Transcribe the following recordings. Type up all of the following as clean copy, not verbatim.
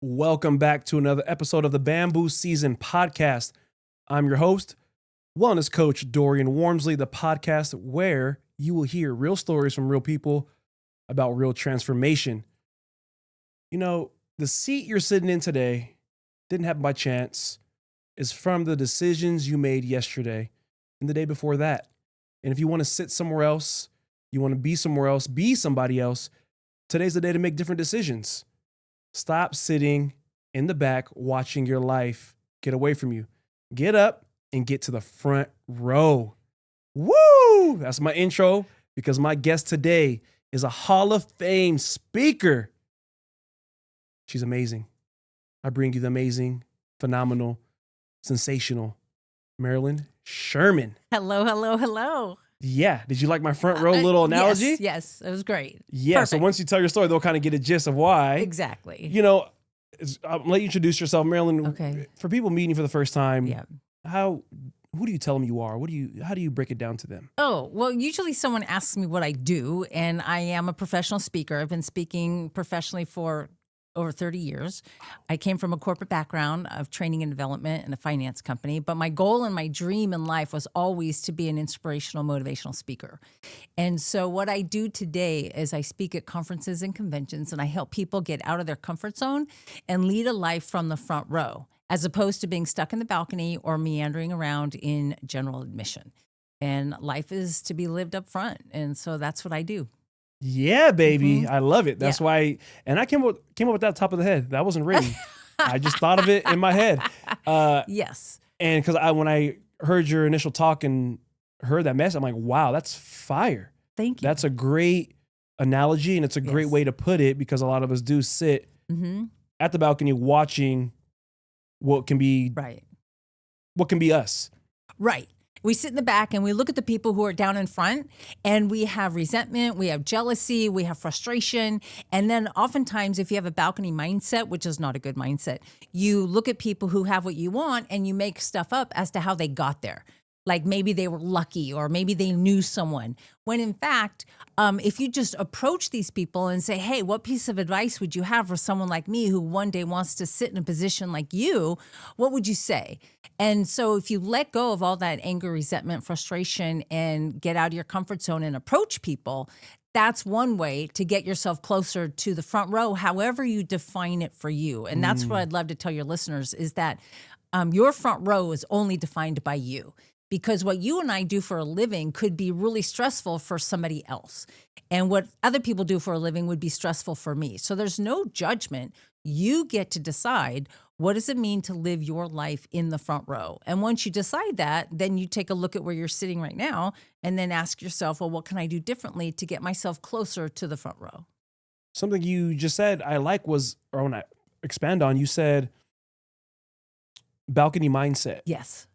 Welcome back to another episode of the Bamboo Season Podcast. I'm your host, wellness coach Dorian Warmsley, the podcast where you will hear real stories from real people about real transformation. You know, the seat you're sitting in today didn't happen by chance. It's from the decisions you made yesterday and the day before that. And if you want to sit somewhere else, you want to be somewhere else, be somebody else, today's the day to make different decisions. Stop sitting in the back watching your life get away from you. Get up and get to the front row. Woo! That's my intro because my guest today is a Hall of Fame speaker. She's amazing. I bring you the amazing, phenomenal, sensational Marilyn Sherman. Hello, hello, hello. Yeah. Did you like my front row little analogy? Yes, it was great. Yeah. Perfect. So once you tell your story, they'll kind of get a gist of why. Exactly. You know, I'll let you introduce yourself, Marilyn. Okay. For people meeting you for the first time, Yeah. who do you tell them you are? How do you break it down to them? Oh, well, usually someone asks me what I do, and I am a professional speaker. I've been speaking professionally for over 30 years. I came from a corporate background of training and development in a finance company, but my goal and my dream in life was always to be an inspirational, motivational speaker. And so what I do today is I speak at conferences and conventions, and I help people get out of their comfort zone and lead a life from the front row, as opposed to being stuck in the balcony or meandering around in general admission. And life is to be lived up front. And so that's what I do. Yeah, baby. Mhm. I love it. That's why. And I came up with that top of the head. That wasn't written. I just thought of it in my head. Yes. And because when I heard your initial talk and heard that message, I'm like, wow, that's fire. Thank you. That's a great analogy. And it's a great Yes. way to put it because a lot of us do sit Mm-hmm. at the balcony watching what can be Right. us. Right. We sit in the back and we look at the people who are down in front, and we have resentment, we have jealousy, we have frustration. And then oftentimes, if you have a balcony mindset, which is not a good mindset, you look at people who have what you want and you make stuff up as to how they got there. Like maybe they were lucky or maybe they knew someone. When in fact, if you just approach these people and say, hey, what piece of advice would you have for someone like me who one day wants to sit in a position like you? What would you say? And so if you let go of all that anger, resentment, frustration, and get out of your comfort zone and approach people, that's one way to get yourself closer to the front row, however you define it for you. And that's what I'd love to tell your listeners is that your front row is only defined by you. Because what you and I do for a living could be really stressful for somebody else. And what other people do for a living would be stressful for me. So there's no judgment. You get to decide, what does it mean to live your life in the front row? And once you decide that, then you take a look at where you're sitting right now and then ask yourself, well, what can I do differently to get myself closer to the front row? Something you just said I like was, or when I expand on, you said balcony mindset. Yes.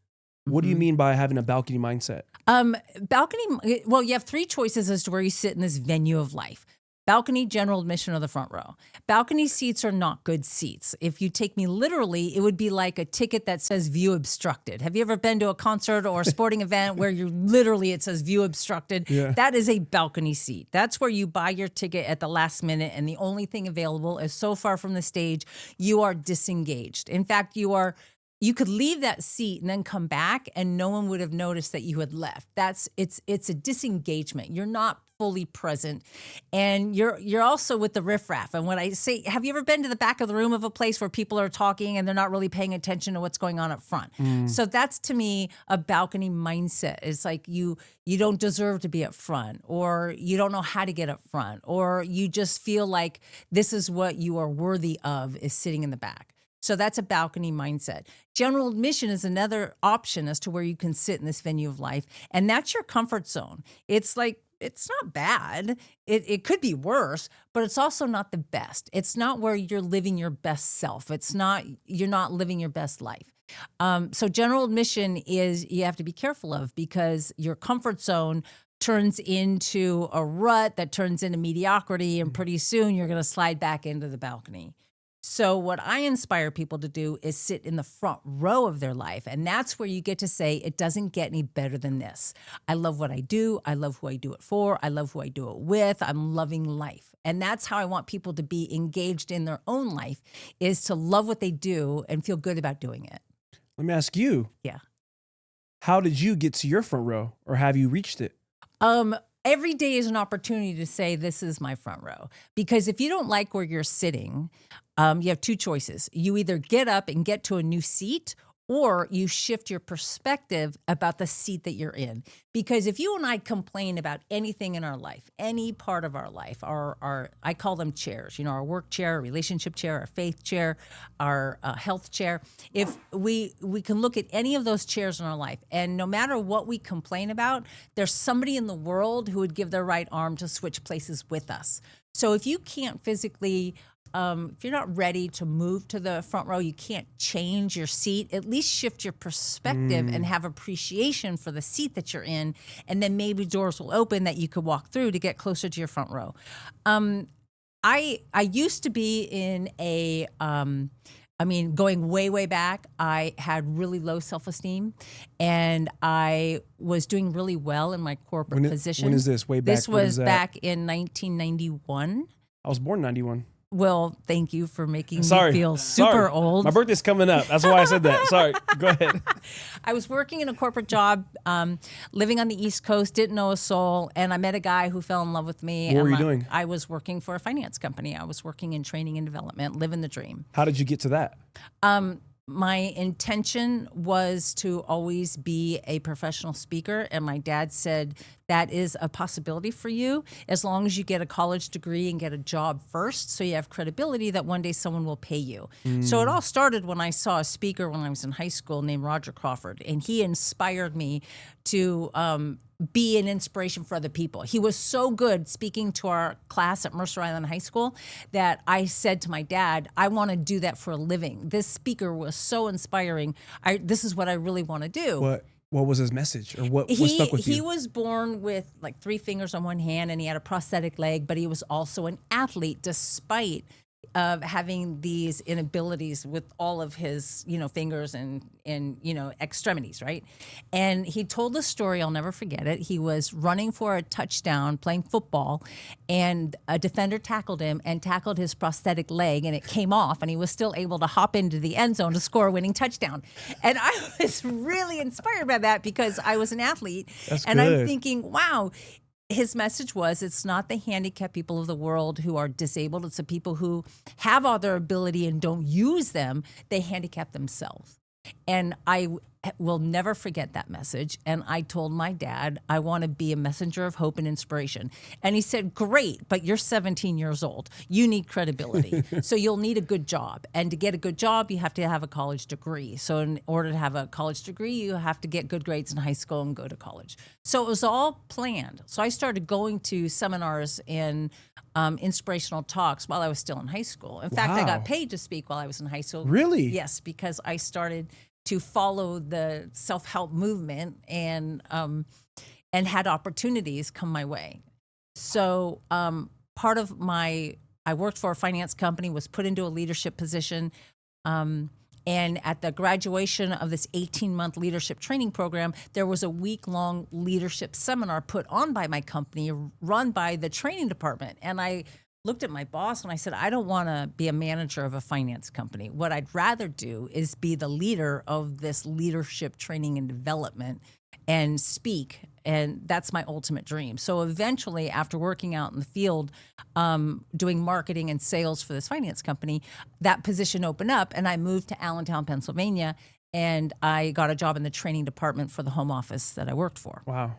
What do you mean by having a balcony mindset? Balcony, well, you have three choices as to where you sit in this venue of life. Balcony, general admission, or the front row. Balcony seats are not good seats. If you take me literally, it would be like a ticket that says view obstructed. Have you ever been to a concert or a sporting event where it says view obstructed? Yeah. That is a balcony seat. That's where you buy your ticket at the last minute and the only thing available is so far from the stage, you are disengaged. In fact, you could leave that seat and then come back and no one would have noticed that you had left. It's a disengagement. You're not fully present. And you're also with the riffraff. And when I say, have you ever been to the back of the room of a place where people are talking and they're not really paying attention to what's going on up front? So that's to me a balcony mindset. It's like you don't deserve to be up front, or you don't know how to get up front, or you just feel like this is what you are worthy of is sitting in the back. So that's a balcony mindset. General admission is another option as to where you can sit in this venue of life. And that's your comfort zone. It's like, it's not bad. It could be worse, but it's also not the best. It's not where you're living your best self. You're not living your best life. So general admission is you have to be careful of, because your comfort zone turns into a rut that turns into mediocrity. And pretty soon you're going to slide back into the balcony. So what I inspire people to do is sit in the front row of their life. And that's where you get to say, it doesn't get any better than this. I love what I do. I love who I do it for. I love who I do it with. I'm loving life. And that's how I want people to be engaged in their own life, is to love what they do and feel good about doing it. Let me ask you. Yeah. How did you get to your front row, or have you reached it? Every day is an opportunity to say, this is my front row. Because if you don't like where you're sitting, you have two choices. You either get up and get to a new seat, or you shift your perspective about the seat that you're in. Because if you and I complain about anything in our life, any part of our life, our I call them chairs, our work chair, our relationship chair, our faith chair, our health chair. If we can look at any of those chairs in our life, and no matter what we complain about, there's somebody in the world who would give their right arm to switch places with us. So if you can't physically, if you're not ready to move to the front row, you can't change your seat, at least shift your perspective and have appreciation for the seat that you're in. And then maybe doors will open that you could walk through to get closer to your front row. I used to be in a, going way, way back, I had really low self-esteem, and I was doing really well in my corporate position. When is this? Way back? This was back in 1991. I was born in 91. Well, thank you for making me feel super old. My birthday's coming up. That's why I said that. Sorry. Go ahead. I was working in a corporate job, living on the East Coast, didn't know a soul, and I met a guy who fell in love with me. What were you doing? I was working for a finance company. I was working in training and development, living the dream. How did you get to that? My intention was to always be a professional speaker, and my dad said, that is a possibility for you as long as you get a college degree and get a job first, so you have credibility that one day someone will pay you. So it all started when I saw a speaker when I was in high school named Roger Crawford, and he inspired me to be an inspiration for other people. He was so good speaking to our class at Mercer Island High School that I said to my dad, I want to do that for a living. This speaker was so inspiring. This is what I really want to do. What was his message, or what stuck with you? He was born with like 3 fingers on one hand, and he had a prosthetic leg, but he was also an athlete despite having these inabilities with all of his, fingers and extremities, right? And he told the story, I'll never forget it. He was running for a touchdown, playing football, and a defender tackled him and tackled his prosthetic leg, and it came off, and he was still able to hop into the end zone to score a winning touchdown. And I was really inspired by that because I was an athlete. That's and good. I'm thinking, wow. His message was, it's not the handicapped people of the world who are disabled. It's the people who have all their ability and don't use them. They handicap themselves. And I will never forget that message. And I told my dad, I want to be a messenger of hope and inspiration. And he said, great, but you're 17 years old. You need credibility. So you'll need a good job. And to get a good job, you have to have a college degree. So in order to have a college degree, you have to get good grades in high school and go to college. So it was all planned. So I started going to seminars and inspirational talks while I was still in high school. In fact, I got paid to speak while I was in high school. Really? Yes, because I started to follow the self-help movement and had opportunities come my way. So part of I worked for a finance company, was put into a leadership position. And at the graduation of this 18-month leadership training program, there was a week-long leadership seminar put on by my company, run by the training department. And I looked at my boss and I said, I don't want to be a manager of a finance company. What I'd rather do is be the leader of this leadership training and development and speak. And that's my ultimate dream. So eventually, after working out in the field, doing marketing and sales for this finance company, that position opened up and I moved to Allentown, Pennsylvania. And I got a job in the training department for the home office that I worked for. Wow.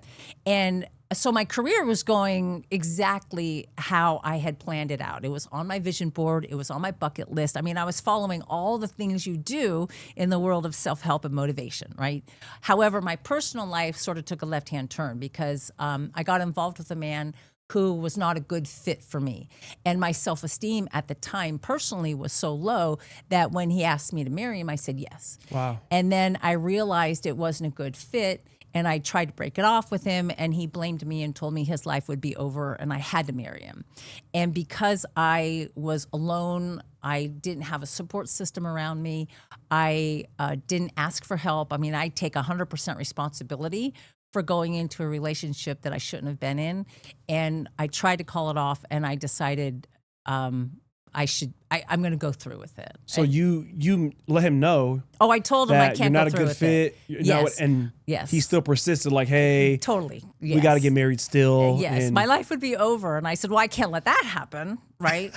And so my career was going exactly how I had planned it out. It was on my vision board. It was on my bucket list. I mean, I was following all the things you do in the world of self-help and motivation, right? However, my personal life sort of took a left-hand turn because I got involved with a man who was not a good fit for me. And my self-esteem at the time personally was so low that when he asked me to marry him, I said yes. Wow. And then I realized it wasn't a good fit. And I tried to break it off with him, and he blamed me and told me his life would be over and I had to marry him. And because I was alone, I didn't have a support system around me. I didn't ask for help. I mean, I take 100% responsibility for going into a relationship that I shouldn't have been in. And I tried to call it off, and I decided I'm going to go through with it. So you let him know. Oh, I told him I that can't you're not go a through good with fit. it. You're Yes. not, and Yes. he still persisted, like, hey, Totally. we Yes. got to get married still. Yes, And, my life would be over. And I said, well, I can't let that happen, right?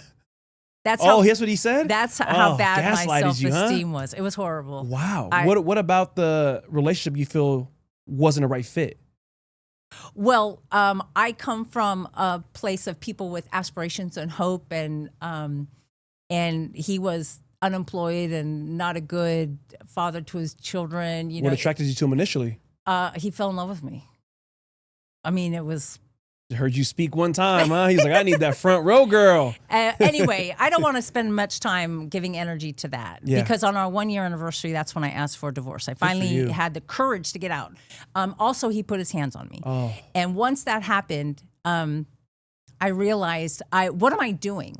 That's how, that's what he said? that's how bad my gaslighted you, huh? self-esteem was. It was horrible. Wow. I- What about the relationship you feel wasn't a right fit? Well, I come from a place of people with aspirations and hope, and he was unemployed and not a good father to his children. You What know, attracted you to him initially? he fell in love with me. I mean, it was. I heard you speak one time, huh? He's like, I need that front row girl. Anyway, I don't want to spend much time giving energy to that because on our 1-year anniversary, that's when I asked for a divorce. I finally had the courage to get out. Also, he put his hands on me. Oh. And once that happened, I realized, what am I doing?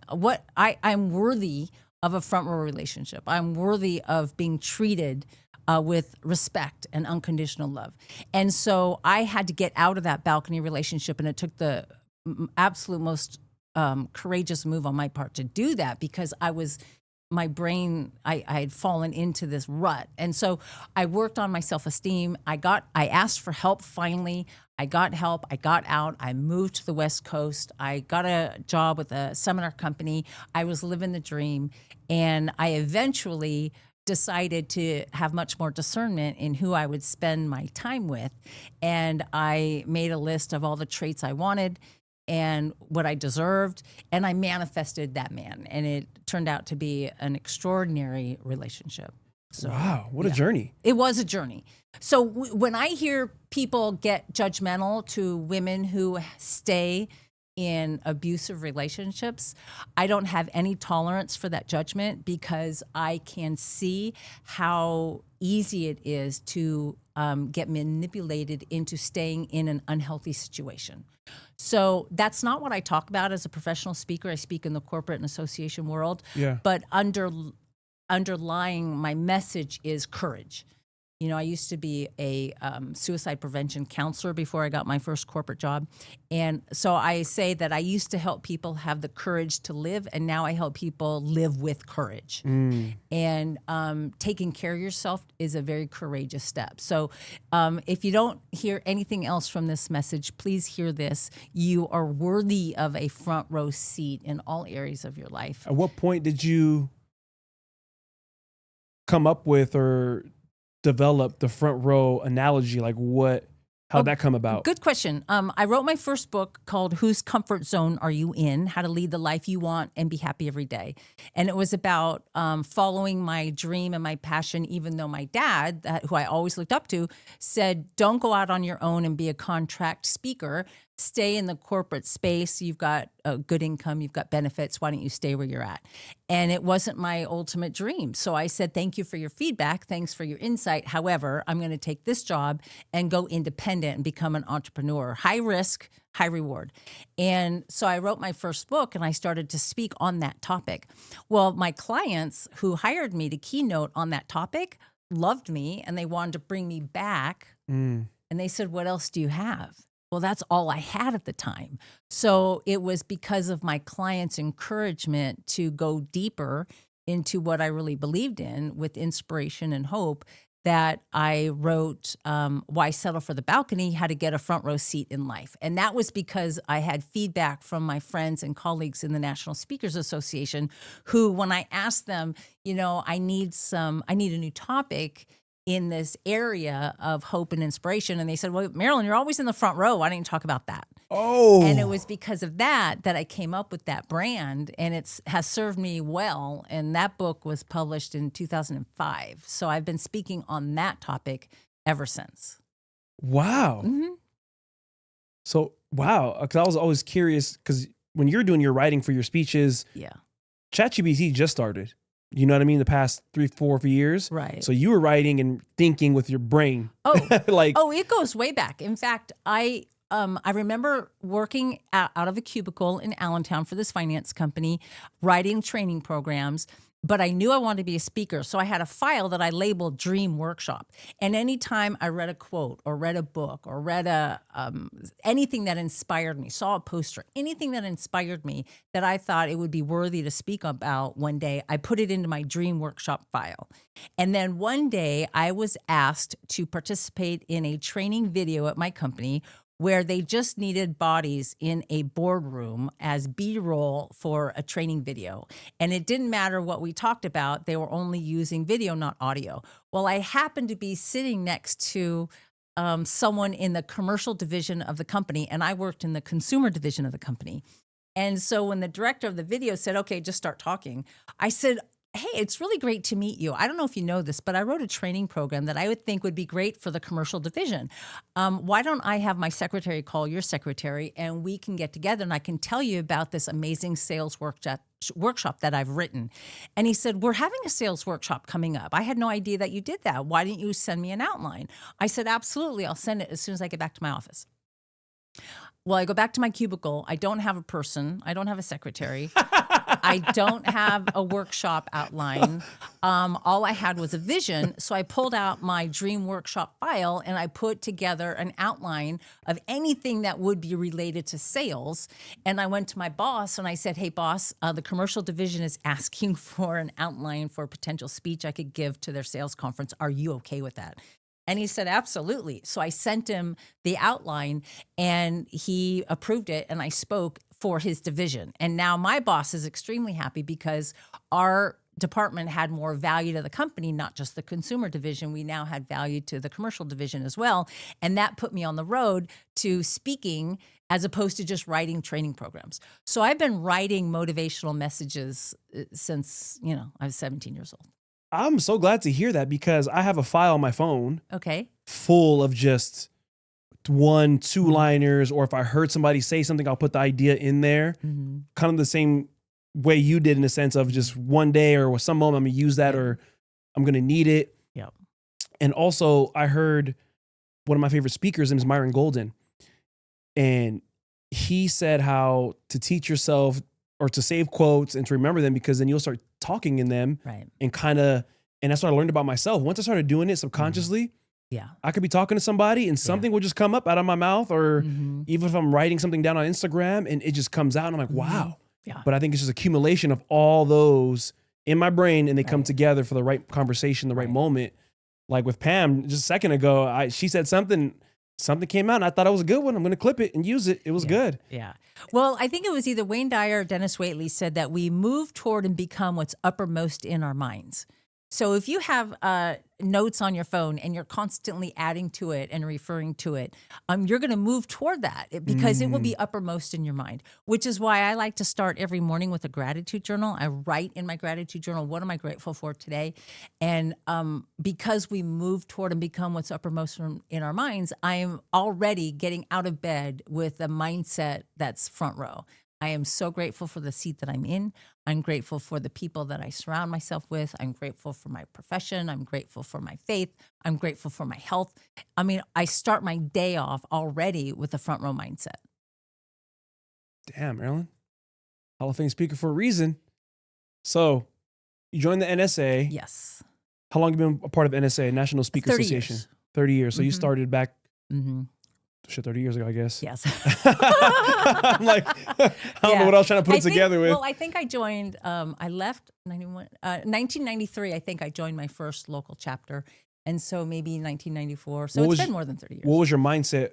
I'm worthy of a front row relationship. I'm worthy of being treated with respect and unconditional love. And so I had to get out of that balcony relationship, and it took the absolute most courageous move on my part to do that because my brain, I had fallen into this rut. And so I worked on my self-esteem. I asked for help finally. I got help. I got out. I moved to the West Coast. I got a job with a seminar company. I was living the dream. And I eventually decided to have much more discernment in who I would spend my time with. And I made a list of all the traits I wanted and what I deserved. And I manifested that man. And it turned out to be an extraordinary relationship. So, Wow, what a journey. It was a journey. So when I hear people get judgmental to women who stay in abusive relationships, I don't have any tolerance for that judgment because I can see how easy it is to get manipulated into staying in an unhealthy situation. So that's not what I talk about as a professional speaker. I speak in the corporate and association world, but underlying my message is courage. You know, I used to be a suicide prevention counselor before I got my first corporate job. And so I say that I used to help people have the courage to live, and now I help people live with courage. And taking care of yourself is a very courageous step. So if you don't hear anything else from this message, please hear this. You are worthy of a front row seat in all areas of your life. At what point did you come up with or develop the front row analogy? Like how'd that come about? Good question. I wrote my first book called Whose Comfort Zone Are You In? How to Lead the Life You Want and Be Happy Every Day. And it was about following my dream and my passion, even though my dad, who I always looked up to, said, don't go out on your own and be a contract speaker. Stay in the corporate space. You've got a good income. You've got benefits. Why don't you stay where you're at? And it wasn't my ultimate dream. So I said, thank you for your feedback. Thanks for your insight. However, I'm going to take this job and go independent and become an entrepreneur. High risk, high reward. And so I wrote my first book and I started to speak on that topic. Well, my clients who hired me to keynote on that topic loved me and they wanted to bring me back. And they said, what else do you have? Well, that's all I had at the time. So it was because of my clients' encouragement to go deeper into what I really believed in with inspiration and hope that I wrote Why Settle for the Balcony? How to Get a Front Row Seat in Life. And that was because I had feedback from my friends and colleagues in the National Speakers Association who, when I asked them, you know, I need a new topic in this area of hope and inspiration. And they said, well, Marilyn, you're always in the front row. Why don't you talk about that? Oh. And it was because of that I came up with that brand, and it has served me well. And that book was published in 2005. So I've been speaking on that topic ever since. Wow. Mm-hmm. So, wow. Because I was always curious, because when you're doing your writing for your speeches, ChatGPT just started. you know what I mean, the past 3-4 years. Right. So you were writing and thinking with your brain. Oh, like, it goes way back. In fact, I remember working out of a cubicle in Allentown for this finance company, writing training programs, but I knew I wanted to be a speaker. So I had a file that I labeled Dream Workshop. And anytime I read a quote or read a book or read anything that inspired me, saw a poster, anything that inspired me that I thought it would be worthy to speak about one day, I put it into my Dream Workshop file. And then one day I was asked to participate in a training video at my company where they just needed bodies in a boardroom as B-roll for a training video. And it didn't matter what we talked about. They were only using video, not audio. Well, I happened to be sitting next to someone in the commercial division of the company, and I worked in the consumer division of the company. And so when the director of the video said, okay, just start talking, I said, hey, it's really great to meet you. I don't know if you know this, but I wrote a training program that I would think would be great for the commercial division. Why don't I have my secretary call your secretary and we can get together and I can tell you about this amazing sales workshop that I've written. And he said, we're having a sales workshop coming up. I had no idea that you did that. Why didn't you send me an outline? I said, absolutely. I'll send it as soon as I get back to my office. Well, I go back to my cubicle. I don't have a person. I don't have a secretary. I don't have a workshop outline. All I had was a vision. So I pulled out my Dream Workshop file and I put together an outline of anything that would be related to sales. And I went to my boss and I said, hey, boss, the commercial division is asking for an outline for a potential speech I could give to their sales conference. Are you okay with that? And he said, absolutely. So I sent him the outline and he approved it and I spoke for his division. And now my boss is extremely happy because our department had more value to the company, not just the consumer division. We now had value to the commercial division as well. And that put me on the road to speaking as opposed to just writing training programs. So I've been writing motivational messages since, I was 17 years old. I'm so glad to hear that because I have a file on my phone full of just 1-2 liners, or if I heard somebody say something, I'll put the idea in there. Mm-hmm. Kind of the same way you did in the sense of just one day or some moment I'm going to use that or I'm going to need it. Yeah. And also I heard one of my favorite speakers, his name is Myron Golden. And he said how to teach yourself or to save quotes and to remember them because then you'll start talking in them. Right. And that's what I learned about myself. Once I started doing it subconsciously, I could be talking to somebody and something will just come up out of my mouth or even if I'm writing something down on Instagram and it just comes out and I'm like, wow. Yeah. But I think it's just accumulation of all those in my brain and they come together for the right conversation, the right moment. Like with Pam just a second ago, she said something came out and I thought it was a good one. I'm going to clip it and use it. It was good. Yeah. Well, I think it was either Wayne Dyer or Dennis Waitley said that we move toward and become what's uppermost in our minds. So if you have notes on your phone and you're constantly adding to it and referring to it, you're going to move toward that because it will be uppermost in your mind, which is why I like to start every morning with a gratitude journal. I write in my gratitude journal, what am I grateful for today? And because we move toward and become what's uppermost in our minds, I am already getting out of bed with a mindset that's front row. I am so grateful for the seat that I'm in. I'm grateful for the people that I surround myself with. I'm grateful for my profession. I'm grateful for my faith. I'm grateful for my health. I mean, I start my day off already with a front row mindset. Damn, Marilyn. Hall of Fame speaker for a reason. So you joined the NSA. Yes. How long have you been a part of NSA, National Speaker 30 Association? Years. 30 years. So you started back 30 years ago, I guess. Yes. I'm like, I don't know what I was trying to put it together with. Well, I think I joined, I left 1993, I think I joined my first local chapter. And so maybe 1994. So it's been more than 30 years. What was your mindset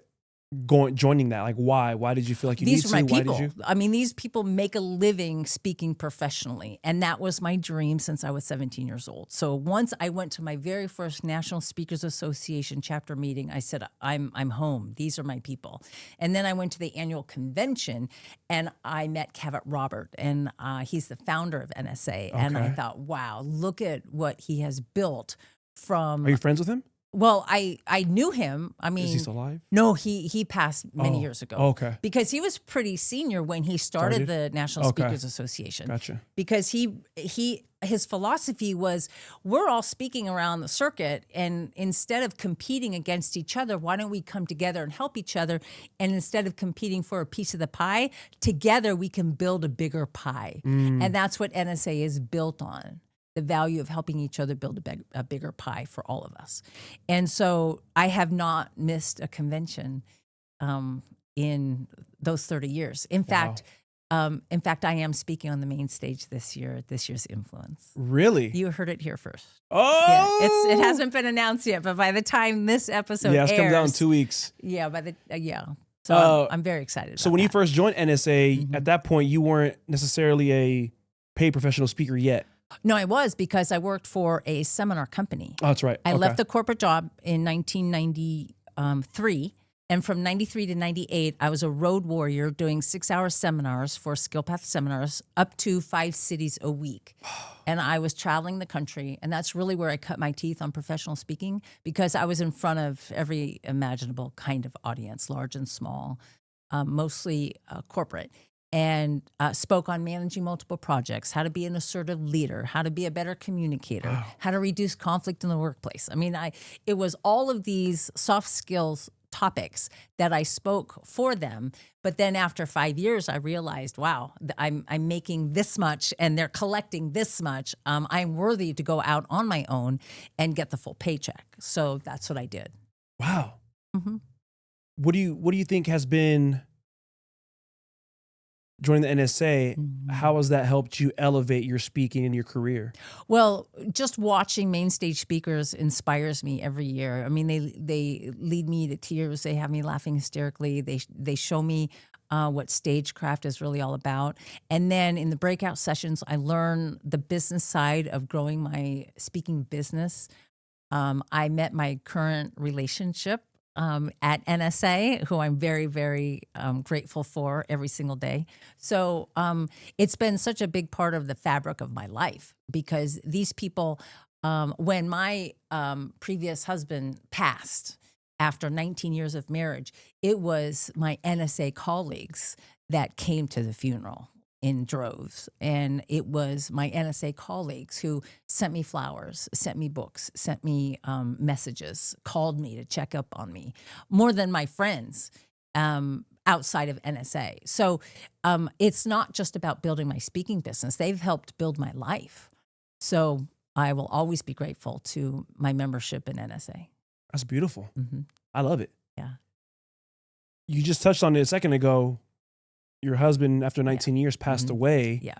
joining that? Like, why? Why did you feel like you These need were my to? people. Why did you? I mean, these people make a living speaking professionally. And that was my dream since I was 17 years old. So once I went to my very first National Speakers Association chapter meeting, I said, I'm home. These are my people. And then I went to the annual convention and I met Cavett Robert. And he's the founder of NSA. Okay. And I thought, wow, look at what he has built from... Are you friends with him? Well, I knew him. I Is he mean, still alive? no, he passed many Oh, years ago. Okay. Because he was pretty senior when he started the National Okay. Speakers Association. Gotcha. Because his philosophy was, we're all speaking around the circuit, and instead of competing against each other, why don't we come together and help each other? And instead of competing for a piece of the pie, together we can build a bigger pie. And that's what NSA is built on. The value of helping each other build a bigger pie for all of us. And so I have not missed a convention in those 30 years. In fact, I am speaking on the main stage this year at this year's Influence. Really? You heard it here first. Oh! Yeah, it hasn't been announced yet, but by the time this episode Yeah, it's airs, coming out in 2 weeks. Yeah, So I'm very excited. So about when you that. first joined NSA, at that point, you weren't necessarily a paid professional speaker yet. No, I was, because I worked for a seminar company. Oh, that's right. I Okay. left the corporate job in 1993. And from 93 to 98, I was a road warrior doing 6-hour seminars for SkillPath seminars up to 5 cities a week. And I was traveling the country. And that's really where I cut my teeth on professional speaking, because I was in front of every imaginable kind of audience, large and small, mostly corporate. And spoke on managing multiple projects, how to be an assertive leader, how to be a better communicator, how to reduce conflict in the workplace. I mean, it was all of these soft skills topics that I spoke for them. But then after 5 years, I realized, wow, I'm making this much and they're collecting this much. I'm worthy to go out on my own and get the full paycheck. So that's what I did. Wow. Mm-hmm. What do you think has been joining the NSA? How has that helped you elevate your speaking and your career? Well, just watching main stage speakers inspires me every year. I mean, they lead me to tears. They have me laughing hysterically. They show me what stagecraft is really all about. And then in the breakout sessions, I learn the business side of growing my speaking business. I met my current relationship at NSA, who I'm very, very grateful for every single day. So it's been such a big part of the fabric of my life, because these people, when my previous husband passed after 19 years of marriage, it was my NSA colleagues that came to the funeral in droves. And it was my NSA colleagues who sent me flowers, sent me books, sent me messages, called me to check up on me, more than my friends outside of NSA. So it's not just about building my speaking business. They've helped build my life. So I will always be grateful to my membership in NSA. That's beautiful. Mm-hmm. I love it. Yeah. You just touched on it a second ago. Your husband, after 19 years, passed away. Yeah.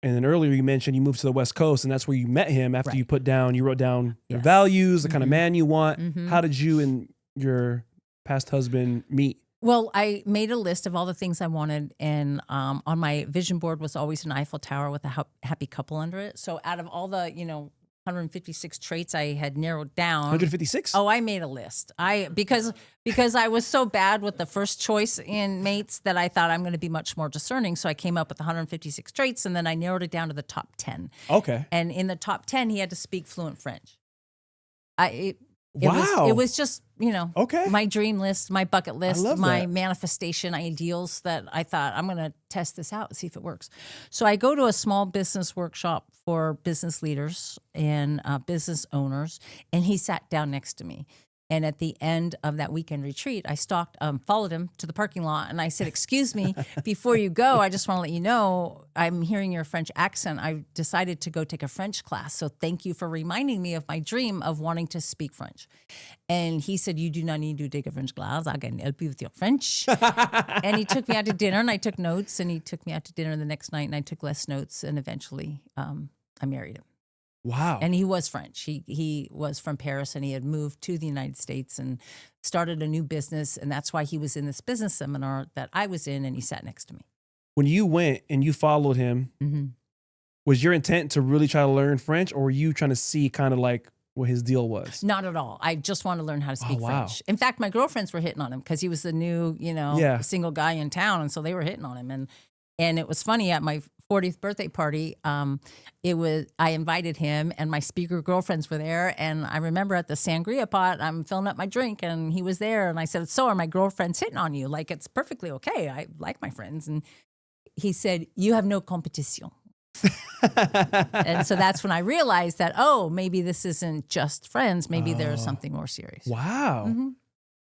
And then earlier you mentioned you moved to the West Coast, and that's where you met him after you wrote down your Yes. values, the kind of man you want. Mm-hmm. How did you and your past husband meet? Well, I made a list of all the things I wanted, and on my vision board was always an Eiffel Tower with a happy couple under it. So out of all the, 156 traits I had narrowed down. 156? Oh, I made a list. Because I was so bad with the first choice in mates that I thought I'm going to be much more discerning. So I came up with 156 traits, and then I narrowed it down to the top 10. Okay. And in the top 10, he had to speak fluent French. It was just, Okay. my dream list, my bucket list, love my that. manifestation ideals that I thought I'm going to test this out and see if it works. So I go to a small business workshop for business leaders and business owners, and he sat down next to me. And at the end of that weekend retreat, I followed him to the parking lot, and I said, "Excuse me, before you go, I just want to let you know I'm hearing your French accent. I decided to go take a French class, so thank you for reminding me of my dream of wanting to speak French." And he said, "You do not need to take a French class. I can help you with your French." And he took me out to dinner, and I took notes, and he took me out to dinner the next night, and I took less notes, and eventually I married him. Wow. And he was French. He was from Paris, and he had moved to the United States and started a new business. And that's why he was in this business seminar that I was in, and he sat next to me. When you went and you followed him, was your intent to really try to learn French, or were you trying to see kind of like what his deal was? Not at all. I just wanted to learn how to speak wow. French. In fact, my girlfriends were hitting on him because he was the new, single guy in town. And so they were hitting on him. And And it was funny at my 40th birthday party. I invited him and my speaker girlfriends were there. And I remember at the sangria pot, I'm filling up my drink and he was there. And I said, so are my girlfriends hitting on you? Like, it's perfectly okay. I like my friends. And he said, you have no competition. And so that's when I realized that, oh, maybe this isn't just friends. Maybe there's something more serious. Wow. Mm-hmm.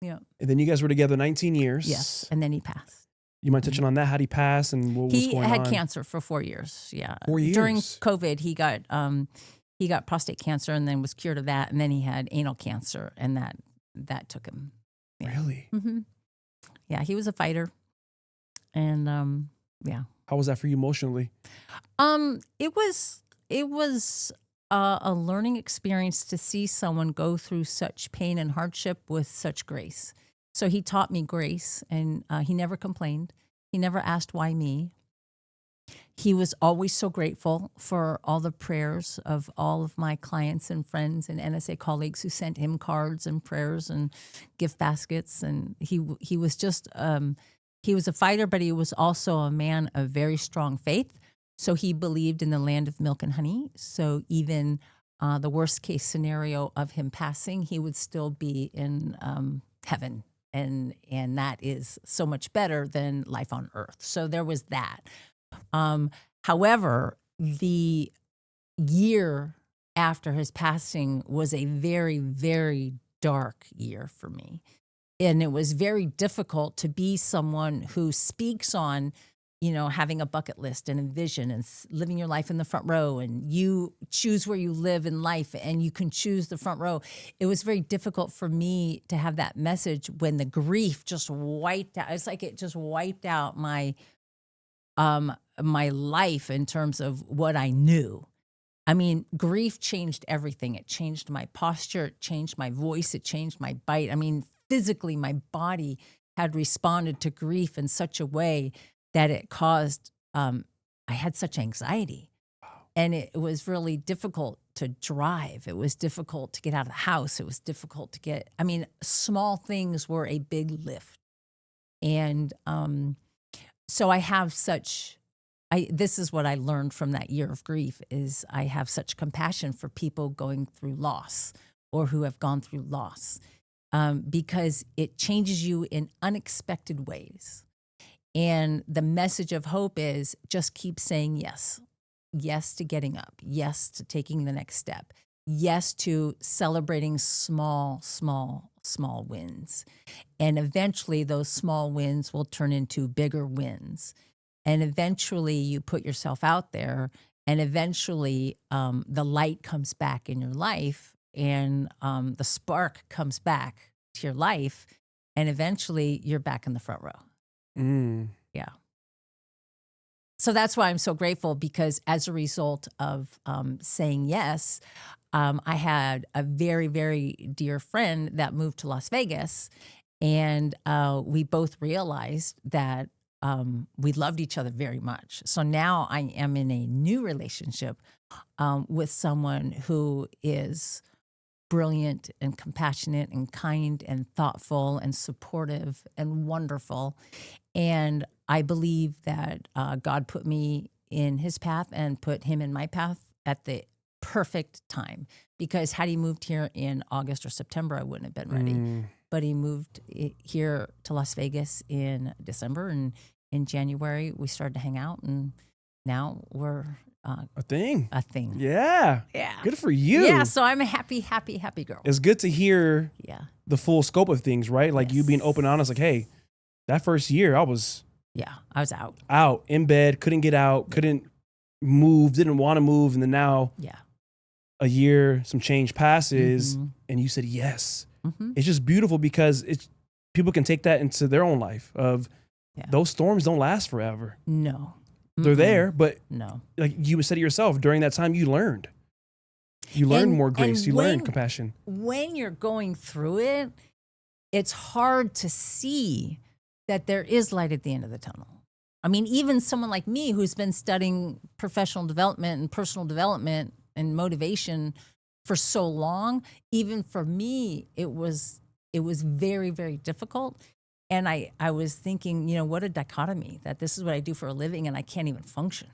Yeah. And then you guys were together 19 years. Yes. And then he passed. You mind touching on that? How did he pass and what was going on? He had cancer for 4 years. Yeah. 4 years. During COVID, he got prostate cancer and then was cured of that. And then he had anal cancer and that took him. Yeah. Really? Mm-hmm. Yeah. He was a fighter. And yeah. How was that for you emotionally? It was a learning experience to see someone go through such pain and hardship with such grace. So he taught me grace, and he never complained. He never asked why me. He was always so grateful for all the prayers of all of my clients and friends and NSA colleagues who sent him cards and prayers and gift baskets. And he was just he was a fighter, but he was also a man of very strong faith. So he believed in the land of milk and honey. So even the worst case scenario of him passing, he would still be in heaven. And that is so much better than life on earth. So there was that. However, the year after his passing was a very, very dark year for me. And it was very difficult to be someone who speaks on, having a bucket list and a vision and living your life in the front row, and you choose where you live in life and you can choose the front row. It was very difficult for me to have that message when the grief just wiped out. It's like it just wiped out my life in terms of what I knew. I mean, grief changed everything. It changed my posture. It changed my voice. It changed my bite. I mean, physically, my body had responded to grief in such a way that it caused, I had such anxiety. And it was really difficult to drive. It was difficult to get out of the house. It was difficult to small things were a big lift. And so I have this is what I learned from that year of grief is I have such compassion for people going through loss or who have gone through loss because it changes you in unexpected ways. And the message of hope is just keep saying yes. Yes to getting up. Yes to taking the next step. Yes to celebrating small wins. And eventually those small wins will turn into bigger wins. And eventually you put yourself out there and eventually the light comes back in your life and the spark comes back to your life. And eventually you're back in the front row. Mm. Yeah. So that's why I'm so grateful because as a result of saying yes, I had a very, very dear friend that moved to Las Vegas, and we both realized that we loved each other very much. So now I am in a new relationship with someone who is brilliant and compassionate and kind and thoughtful and supportive and wonderful. And I believe that God put me in his path and put him in my path at the perfect time. Because had he moved here in August or September, I wouldn't have been ready. But he moved here to Las Vegas in December, and in January we started to hang out, and now we're a thing. Yeah. Good for you. Yeah. So I'm a happy girl. It's good to hear the full scope of things, right? Like you being open and honest, like, hey, that first year I was out in bed, couldn't get out, couldn't move, didn't want to move. And then now a year, some change passes and you said yes. It's just beautiful because people can take that into their own life of those storms don't last forever. No. They're there, but no. Like you said to yourself, during that time you learned. You learned more grace. You learned compassion. When you're going through it, it's hard to see that there is light at the end of the tunnel. I mean, even someone like me who's been studying professional development and personal development and motivation for so long, even for me, it was very, very difficult And I was thinking, what a dichotomy that this is what I do for a living and I can't even function.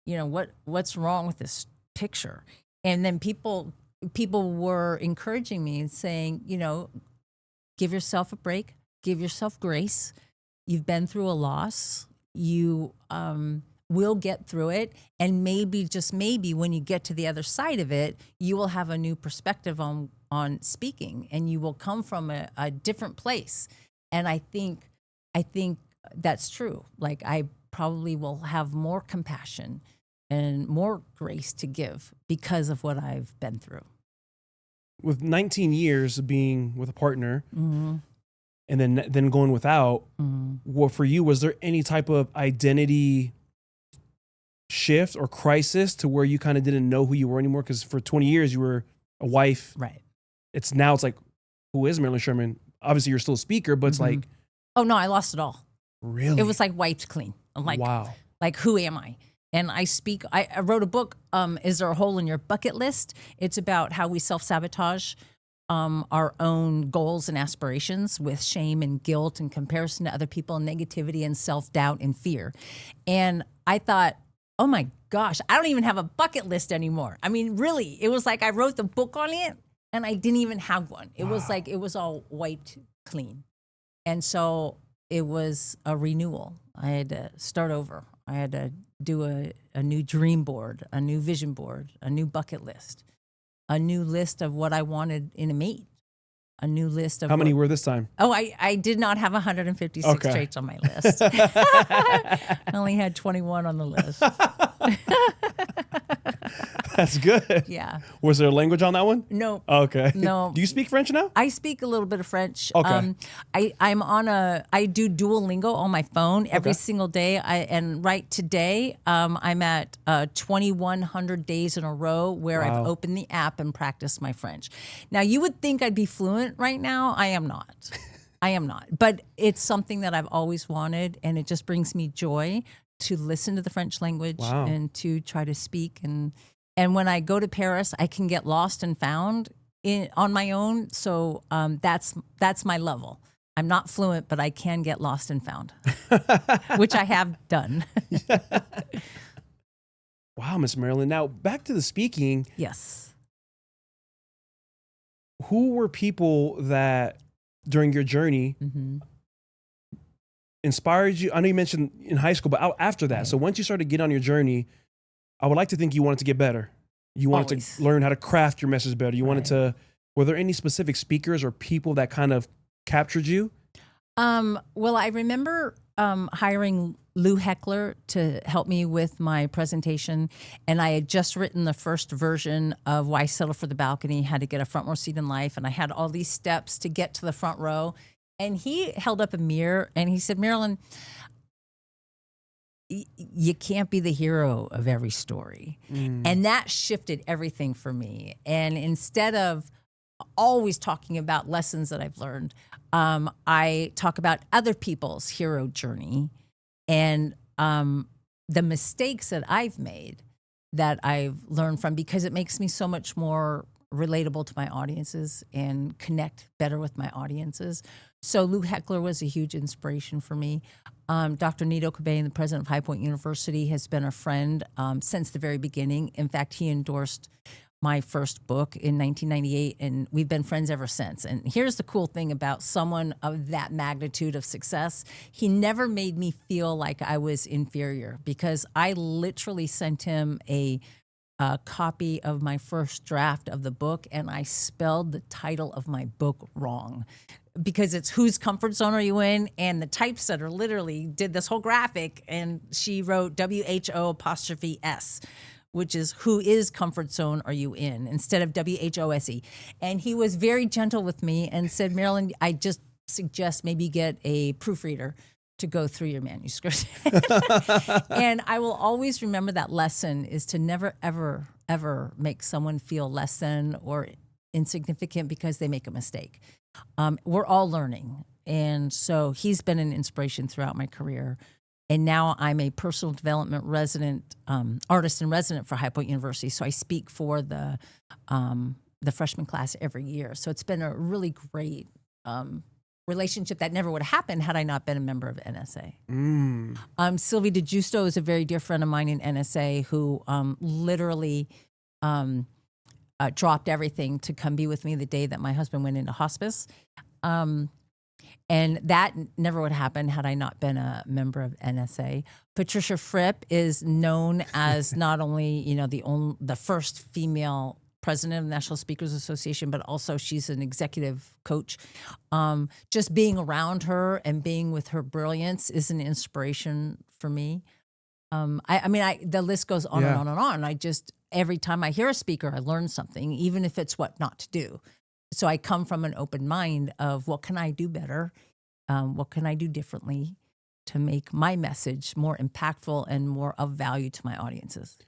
What's wrong with this picture? And then people were encouraging me and saying, give yourself a break, give yourself grace. You've been through a loss. You will get through it. And maybe, just maybe, when you get to the other side of it, you will have a new perspective on speaking, and you will come from a different place. And I think that's true. Like, I probably will have more compassion and more grace to give because of what I've been through. With 19 years of being with a partner, Mm-hmm. and then going without, Mm-hmm. what for you, was there any type of identity shift or crisis to where you kind of didn't know who you were anymore? Because for 20 years you were a wife. Right. It's like, who is Marilyn Sherman? Obviously, you're still a speaker, but it's like, Oh no, I lost it all. really? It was like wiped clean. I'm like, wow. Like, who am I? And I wrote a book, Is There a Hole in Your Bucket List? It's about how we self-sabotage our own goals and aspirations with shame and guilt and comparison to other people and negativity and self-doubt and fear. And I thought, oh my gosh, I don't even have a bucket list anymore. I mean, really, it was like I wrote the book on it and I didn't even have one. It was like, it was all wiped clean. And so it was a renewal. I had to start over. I had to do a new dream board, a new vision board, a new bucket list, a new list of what I wanted in a mate, a new list of— How many were this time? Oh, I did not have 156 Okay. traits on my list. I only had 21 on the list. That's good. Yeah. Was there a language on that one? No. Okay. No. Do you speak French now? I speak a little bit of French. Okay. I do Duolingo on my phone every Okay. single day. And right today, I'm at 2,100 days in a row where I've Wow. opened the app and practiced my French. Now, you would think I'd be fluent right now. I am not. But it's something that I've always wanted, and it just brings me joy to listen to the French language Wow. and to try to speak. And when I go to Paris, I can get lost and found on my own. So that's my level. I'm not fluent, but I can get lost and found, which I have done. Wow, Miss Marilyn. Now, back to the speaking. Yes. Who were people that during your journey Mm-hmm. inspired you? I know you mentioned in high school, but after that. Right. So once you started to get on your journey, I would like to think you wanted to get better. You wanted Always. to learn how to craft your message better. You wanted Right. to, were there any specific speakers or people that kind of captured you? Well, I remember hiring Lou Heckler to help me with my presentation, and I had just written the first version of Why Settle for the Balcony, How to Get a Front Row Seat in Life, and I had all these steps to get to the front row. And he held up a mirror and he said, Marilyn, you can't be the hero of every story. And that shifted everything for me. And instead of always talking about lessons that I've learned, I talk about other people's hero journey and the mistakes that I've made that I've learned from, because it makes me so much more relatable to my audiences and connect better with my audiences. So Lou Heckler was a huge inspiration for me. Dr. Nito Cobain, the president of High Point University, has been a friend since the very beginning. In fact, he endorsed my first book in 1998, and we've been friends ever since. And here's the cool thing about someone of that magnitude of success. He never made me feel like I was inferior, because I literally sent him a copy of my first draft of the book, and I spelled the title of my book wrong, because it's Whose Comfort Zone Are You In? And the typesetter literally did this whole graphic, and she wrote WHO''S, which is Whose Comfort Zone Are You In? Instead of WHOSE. And he was very gentle with me and said, Marilyn, I just suggest maybe get a proofreader to go through your manuscript. And I will always remember that lesson, is to never, ever, ever make someone feel less than or insignificant because they make a mistake. We're all learning. And so he's been an inspiration throughout my career. And now I'm a personal development resident, artist in resident for High Point University. So I speak for the freshman class every year. So it's been a really great relationship that never would have happened had I not been a member of NSA. Mm. Sylvie DeGiusto is a very dear friend of mine in NSA who literally dropped everything to come be with me the day that my husband went into hospice. And that never would happen had I not been a member of NSA. Patricia Fripp is known as not only, the first female president of the National Speakers Association, but also she's an executive coach. Just being around her and being with her brilliance is an inspiration for me. The list goes on and on and on. Every time I hear a speaker, I learn something, even if it's what not to do. So I come from an open mind of what can I do better? What can I do differently to make my message more impactful and more of value to my audiences?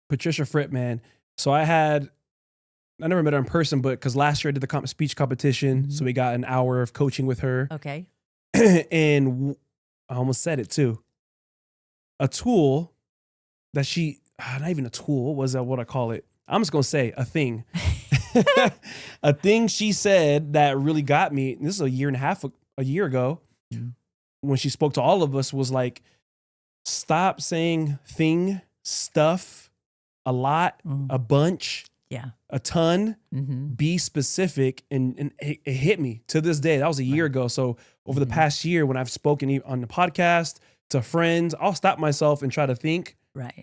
Patricia Fripp, man. So I never met her in person, but because last year I did the speech competition, so we got an hour of coaching with her. Okay. And I almost said it too. A tool that not even a tool, what was that, what I call it? I'm just going to say a thing. A thing she said that really got me, this is a year ago, when she spoke to all of us, was like, stop saying thing, stuff, a lot, a bunch, a ton, be specific. And it hit me to this day. That was a year ago. So over the past year, when I've spoken on the podcast to friends, I'll stop myself and try to think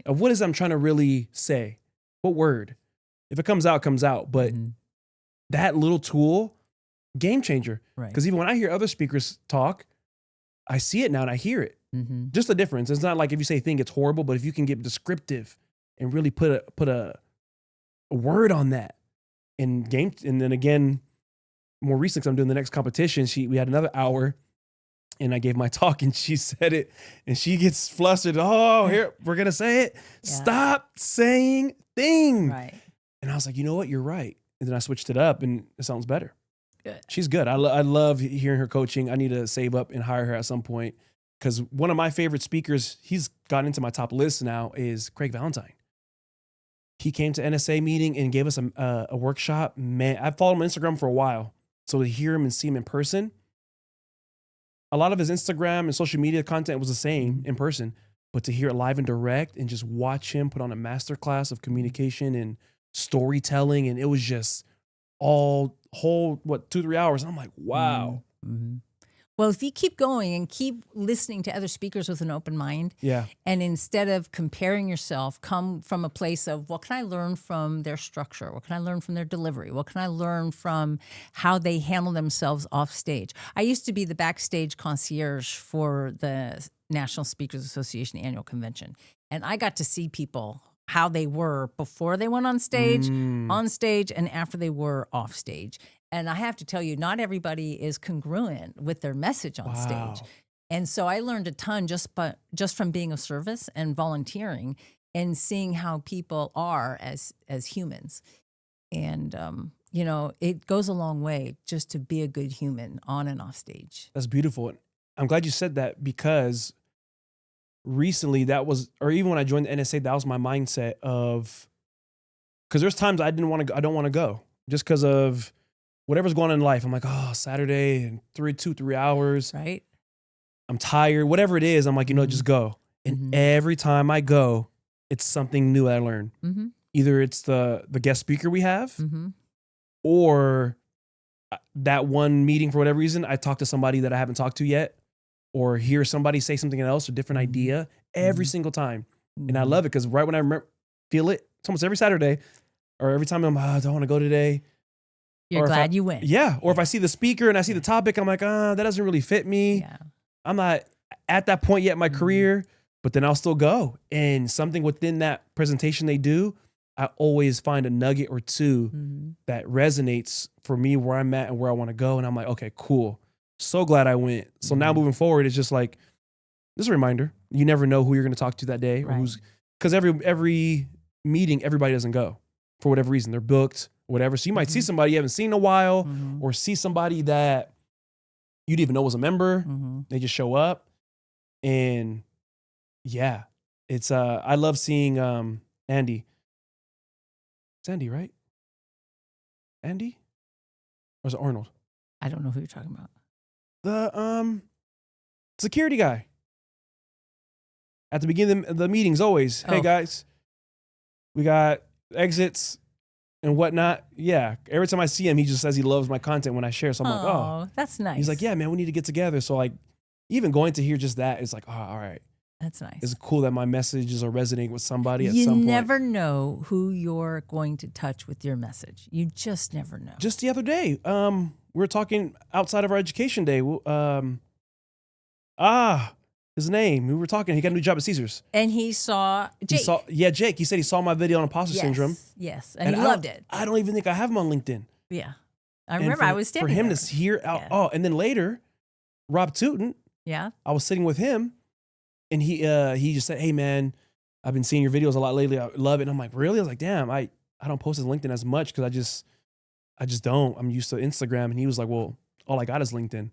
of what is I'm trying to really say. What word? If it comes out, comes out. But that little tool, game changer. Because even when I hear other speakers talk, I see it now and I hear it. Just the difference. It's not like if you say thing, it's horrible, but if you can get descriptive and really put a word on that. And then again, more recently, 'cause I'm doing the next competition, we had another hour and I gave my talk and she said it and she gets flustered. Oh, here, we're going to say it. Stop saying thing. And I was like, you know what? You're right. And then I switched it up and it sounds better. Good. She's good. I love hearing her coaching. I need to save up and hire her at some point because one of my favorite speakers, he's gotten into my top list now, is Craig Valentine. He came to NSA meeting and gave us a workshop. Man, I've followed him on Instagram for a while. So to hear him and see him in person, a lot of his Instagram and social media content was the same in person, but to hear it live and direct and just watch him put on a masterclass of communication and storytelling, and it was just whole 2-3 hours. I'm like, wow. Well, if you keep going and keep listening to other speakers with an open mind, and instead of comparing yourself, come from a place of what can I learn from their structure? What can I learn from their delivery? What can I learn from how they handle themselves off stage? I used to be the backstage concierge for the National Speakers Association annual convention, and I got to see people how they were before they went on stage, and after they were off stage. And I have to tell you, not everybody is congruent with their message on stage. And so I learned a ton just from being of service and volunteering and seeing how people are as humans. And, it goes a long way just to be a good human on and off stage. That's beautiful. I'm glad you said that because recently even when I joined the NSA, that was my mindset of, because there's times I don't want to go just because of whatever's going on in life. I'm like, oh, Saturday and 3 hours. Right. I'm tired, whatever it is. I'm like, just go. And every time I go, it's something new that I learn. Either it's the guest speaker we have or that one meeting for whatever reason, I talk to somebody that I haven't talked to yet or hear somebody say something else or different idea every single time. And I love it because right when I feel it, it's almost every Saturday or every time I'm, I don't want to go today. You're glad you went. Yeah. Or if I see the speaker and I see the topic, I'm like, that doesn't really fit me. Yeah. I'm not at that point yet in my career, but then I'll still go. And something within that presentation they do, I always find a nugget or two that resonates for me where I'm at and where I want to go. And I'm like, okay, cool. So glad I went. So now moving forward, it's just like, this is a reminder. You never know who you're going to talk to that day. Or because every meeting, everybody doesn't go for whatever reason. They're booked, whatever. So you might see somebody you haven't seen in a while or see somebody that you didn't even know was a member. They just show up. And yeah, it's, I love seeing Andy. It's Andy, right? Andy? Or is it Arnold? I don't know who you're talking about. The security guy. At the beginning of the meetings, always, hey guys, we got exits and whatnot. Yeah. Every time I see him, he just says he loves my content when I share. So I'm like, oh, that's nice. He's like, yeah, man, we need to get together. So like, even going to hear just that is like, oh, all right. That's nice. It's cool that my messages are resonating with somebody at some point. You never know who you're going to touch with your message. You just never know. Just the other day, we were talking outside of our education day. His name. We were talking. He got a new job at Caesars. And he saw Jake. Jake. He said he saw my video on imposter syndrome. Yes, and he loved it. I don't even think I have him on LinkedIn. Yeah. I remember I was standing for him there. to hear out. Yeah. Oh, and then later, Rob Tootin. Yeah. I was sitting with him, and he just said, "Hey man, I've been seeing your videos a lot lately. I love it." And I'm like, "Really?" I was like, "Damn, I don't post his LinkedIn as much because I just don't. I'm used to Instagram." And he was like, "Well, all I got is LinkedIn."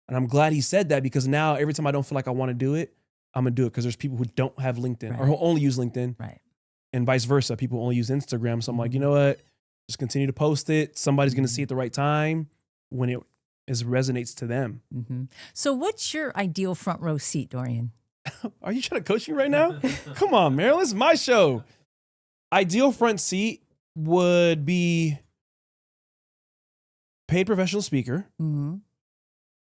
And I'm glad he said that because now every time I don't feel like I want to do it, I'm gonna do it because there's people who don't have LinkedIn or who only use LinkedIn, right? And vice versa. People who only use Instagram. So I'm like, you know what? Just continue to post it. Somebody's gonna see it at the right time when it resonates to them. Mm-hmm. So what's your ideal front row seat, Dorian? Are you trying to coach me right now? Come on, Marilyn. This is my show. Ideal front seat would be paid professional speaker,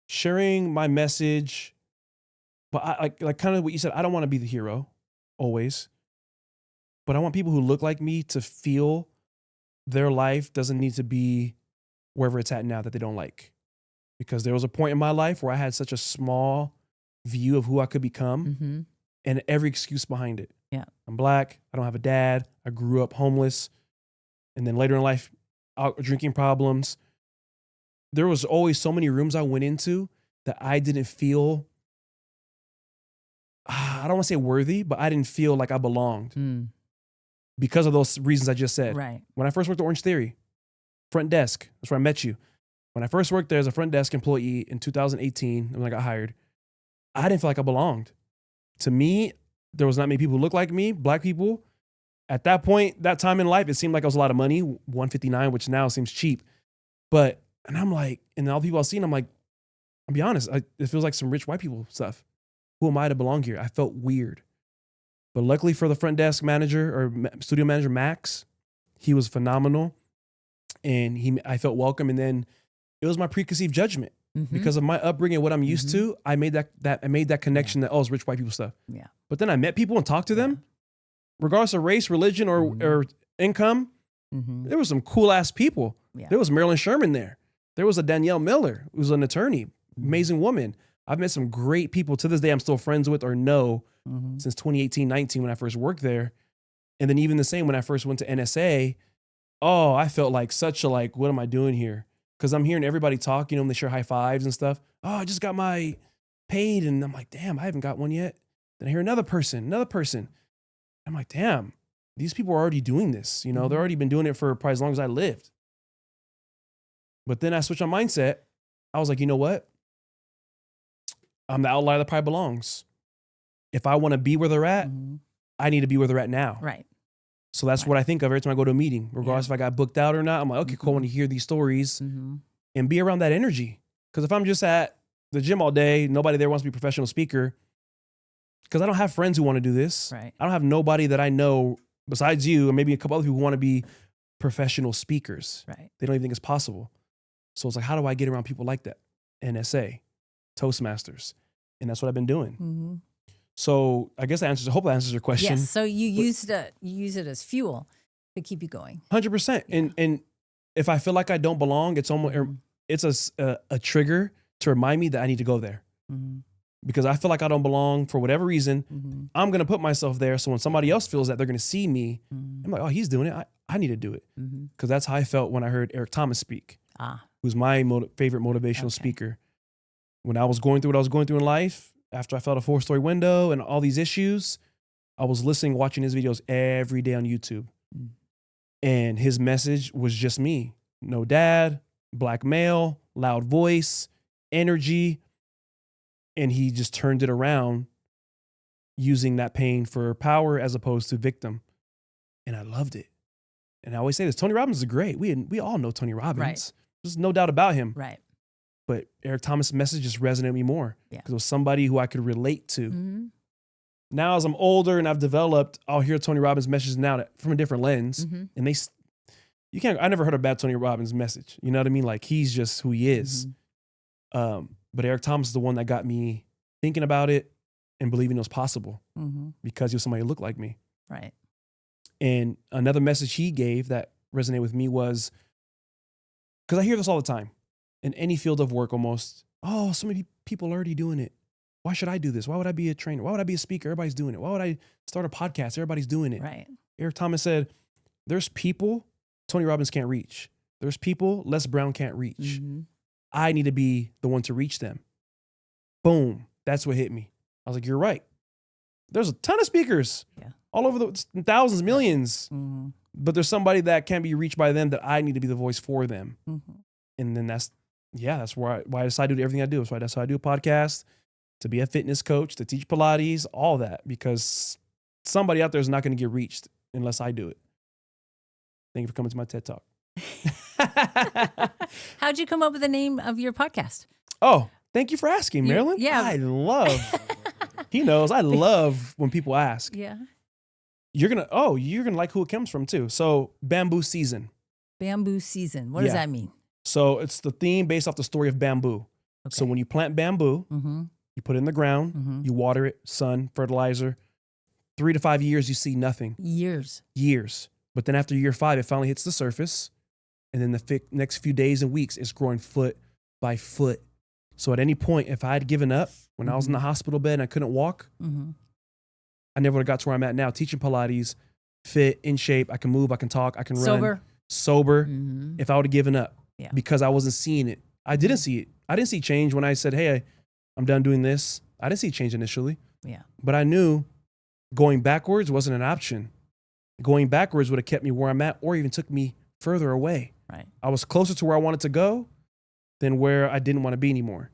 sharing my message. But I like kind of what you said. I don't want to be the hero always, but I want people who look like me to feel their life doesn't need to be wherever it's at now that they don't like. Because there was a point in my life where I had such a small view of who I could become and every excuse behind it. Yeah. I'm Black. I don't have a dad. I grew up homeless. And then later in life, drinking problems. There was always so many rooms I went into that I didn't feel, I don't want to say worthy, but I didn't feel like I belonged because of those reasons I just said. Right. When I first worked at Orange Theory, front desk, that's where I met you. When I first worked there as a front desk employee in 2018, when I got hired, I didn't feel like I belonged. To me, there was not many people who looked like me, Black people. At that point, that time in life, it seemed like it was a lot of money, $159, which now seems cheap. But, and I'm like, and all the people I've seen, I'm like, I'll be honest, it feels like some rich white people stuff. Who am I to belong here? I felt weird. But luckily for the front desk manager or studio manager, Max, he was phenomenal. And I felt welcome. And then it was my preconceived judgment because of my upbringing and what I'm used to. I made that connection that, it's rich white people stuff. Yeah. But then I met people and talked to them, regardless of race, religion, or income. There were some cool ass people. Yeah. There was Marilyn Sherman there. There was a Danielle Miller, who was an attorney, amazing woman. I've met some great people to this day I'm still friends with or know since 2018, 19 when I first worked there. And then even the same when I first went to NSA, I felt like such a what am I doing here? Because I'm hearing everybody talk, and they share high fives and stuff. Oh, I just got my paid. And I'm like, damn, I haven't got one yet. Then I hear another person. I'm like, damn, these people are already doing this. They've already been doing it for probably as long as I lived. But then I switched my mindset. I was like, you know what? I'm the outlier that probably belongs. If I want to be where they're at, I need to be where they're at now. Right. So that's what I think of every time I go to a meeting, regardless if I got booked out or not. I'm like, okay, cool. I want to hear these stories and be around that energy. Because if I'm just at the gym all day, nobody there wants to be a professional speaker. Because I don't have friends who want to do this. Right. I don't have nobody that I know besides you and maybe a couple other people who want to be professional speakers. Right. They don't even think it's possible. So it's like, how do I get around people like that? NSA, Toastmasters. And that's what I've been doing. So I guess I hope that answers your question. Yes. So you use it as fuel to keep you going. 100%. Yeah. And if I feel like I don't belong, it's almost it's a trigger to remind me that I need to go there. Because I feel like I don't belong for whatever reason. I'm gonna put myself there. So when somebody else feels that, they're gonna see me. I'm like, oh, he's doing it. I need to do it. Because that's how I felt when I heard Eric Thomas speak. Who's my favorite motivational speaker. When I was going through what I was going through in life, after I felt a 4-story window and all these issues, I was listening, watching his videos every day on YouTube. And his message was just me. No dad, Black male, loud voice, energy. And he just turned it around using that pain for power as opposed to victim. And I loved it. And I always say this, Tony Robbins is great. We all know Tony Robbins. Right. There's no doubt about him. Right. But Eric Thomas' message just resonated with me more because it was somebody who I could relate to. Mm-hmm. Now, as I'm older and I've developed, I'll hear Tony Robbins' message now from a different lens. Mm-hmm. And I never heard a bad Tony Robbins message. You know what I mean? Like, he's just who he is. Mm-hmm. But Eric Thomas is the one that got me thinking about it and believing it was possible because he was somebody who looked like me. Right. And another message he gave that resonated with me was, because I hear this all the time in any field of work almost, oh, so many people are already doing it. Why should I do this? Why would I be a trainer? Why would I be a speaker? Everybody's doing it. Why would I start a podcast? Everybody's doing it. Right. Eric Thomas said, there's people Tony Robbins can't reach. There's people Les Brown can't reach. Mm-hmm. I need to be the one to reach them. Boom. That's what hit me. I was like, you're right. There's a ton of speakers all over thousands, millions. Mm-hmm. But there's somebody that can't be reached by them that I need to be the voice for them. Mm-hmm. And then that's why I decided to do everything I do. That's why I do a podcast, to be a fitness coach, to teach Pilates, all that, because somebody out there is not going to get reached unless I do it. Thank you for coming to my TED Talk. How'd you come up with the name of your podcast? Oh, thank you for asking, Marilyn. He knows I love when people ask. Yeah. You're going to like who it comes from too. So Bamboo Season. Bamboo Season. What does that mean? So it's the theme based off the story of bamboo. Okay. So when you plant bamboo, you put it in the ground, you water it, sun, fertilizer. 3 to 5 years, you see nothing. Years. But then after year 5, it finally hits the surface. And then the next few days and weeks, it's growing foot by foot. So at any point, if I had given up when I was in the hospital bed and I couldn't walk, I never would have got to where I'm at now, teaching Pilates, fit, in shape. I can move, I can talk, I can run. Sober. If I would have given up because I wasn't seeing it. I didn't see it. I didn't see change when I said, hey, I'm done doing this. I didn't see change initially. Yeah. But I knew going backwards wasn't an option. Going backwards would have kept me where I'm at or even took me further away. Right. I was closer to where I wanted to go than where I didn't want to be anymore.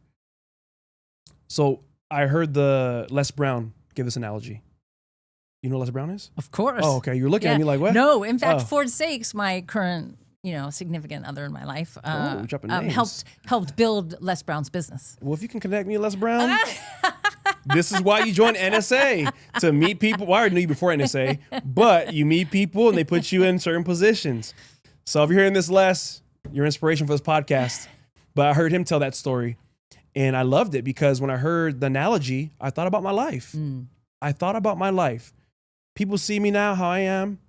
So I heard the Les Brown give this analogy. You know what Les Brown is? Of course. Oh, okay. You're looking at me like, what? No, in fact, Ford Sakes, my current, significant other in my life, dropping names. helped build Les Brown's business. Well, if you can connect me to Les Brown, this is why you join NSA, to meet people. Well, I already knew you before NSA, but you meet people and they put you in certain positions. So if you're hearing this, Les, you're inspiration for this podcast. But I heard him tell that story and I loved it because when I heard the analogy, I thought about my life. I thought about my life. People see me now, how I am.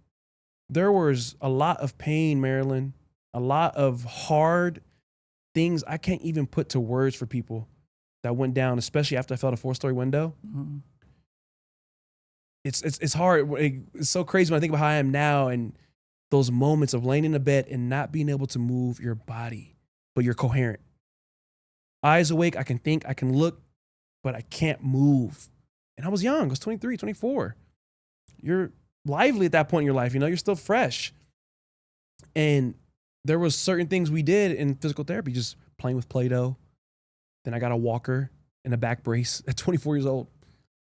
There was a lot of pain, Marilyn, a lot of hard things I can't even put to words for people that went down, especially after I fell a 4-story window. It's hard. It's so crazy when I think about how I am now and those moments of laying in a bed and not being able to move your body, but you're coherent. Eyes awake, I can think, I can look, but I can't move. And I was young, I was 23, 24. You're lively at that point in your life, you're still fresh. And there was certain things we did in physical therapy, just playing with Play-Doh. Then I got a walker and a back brace at 24 years old.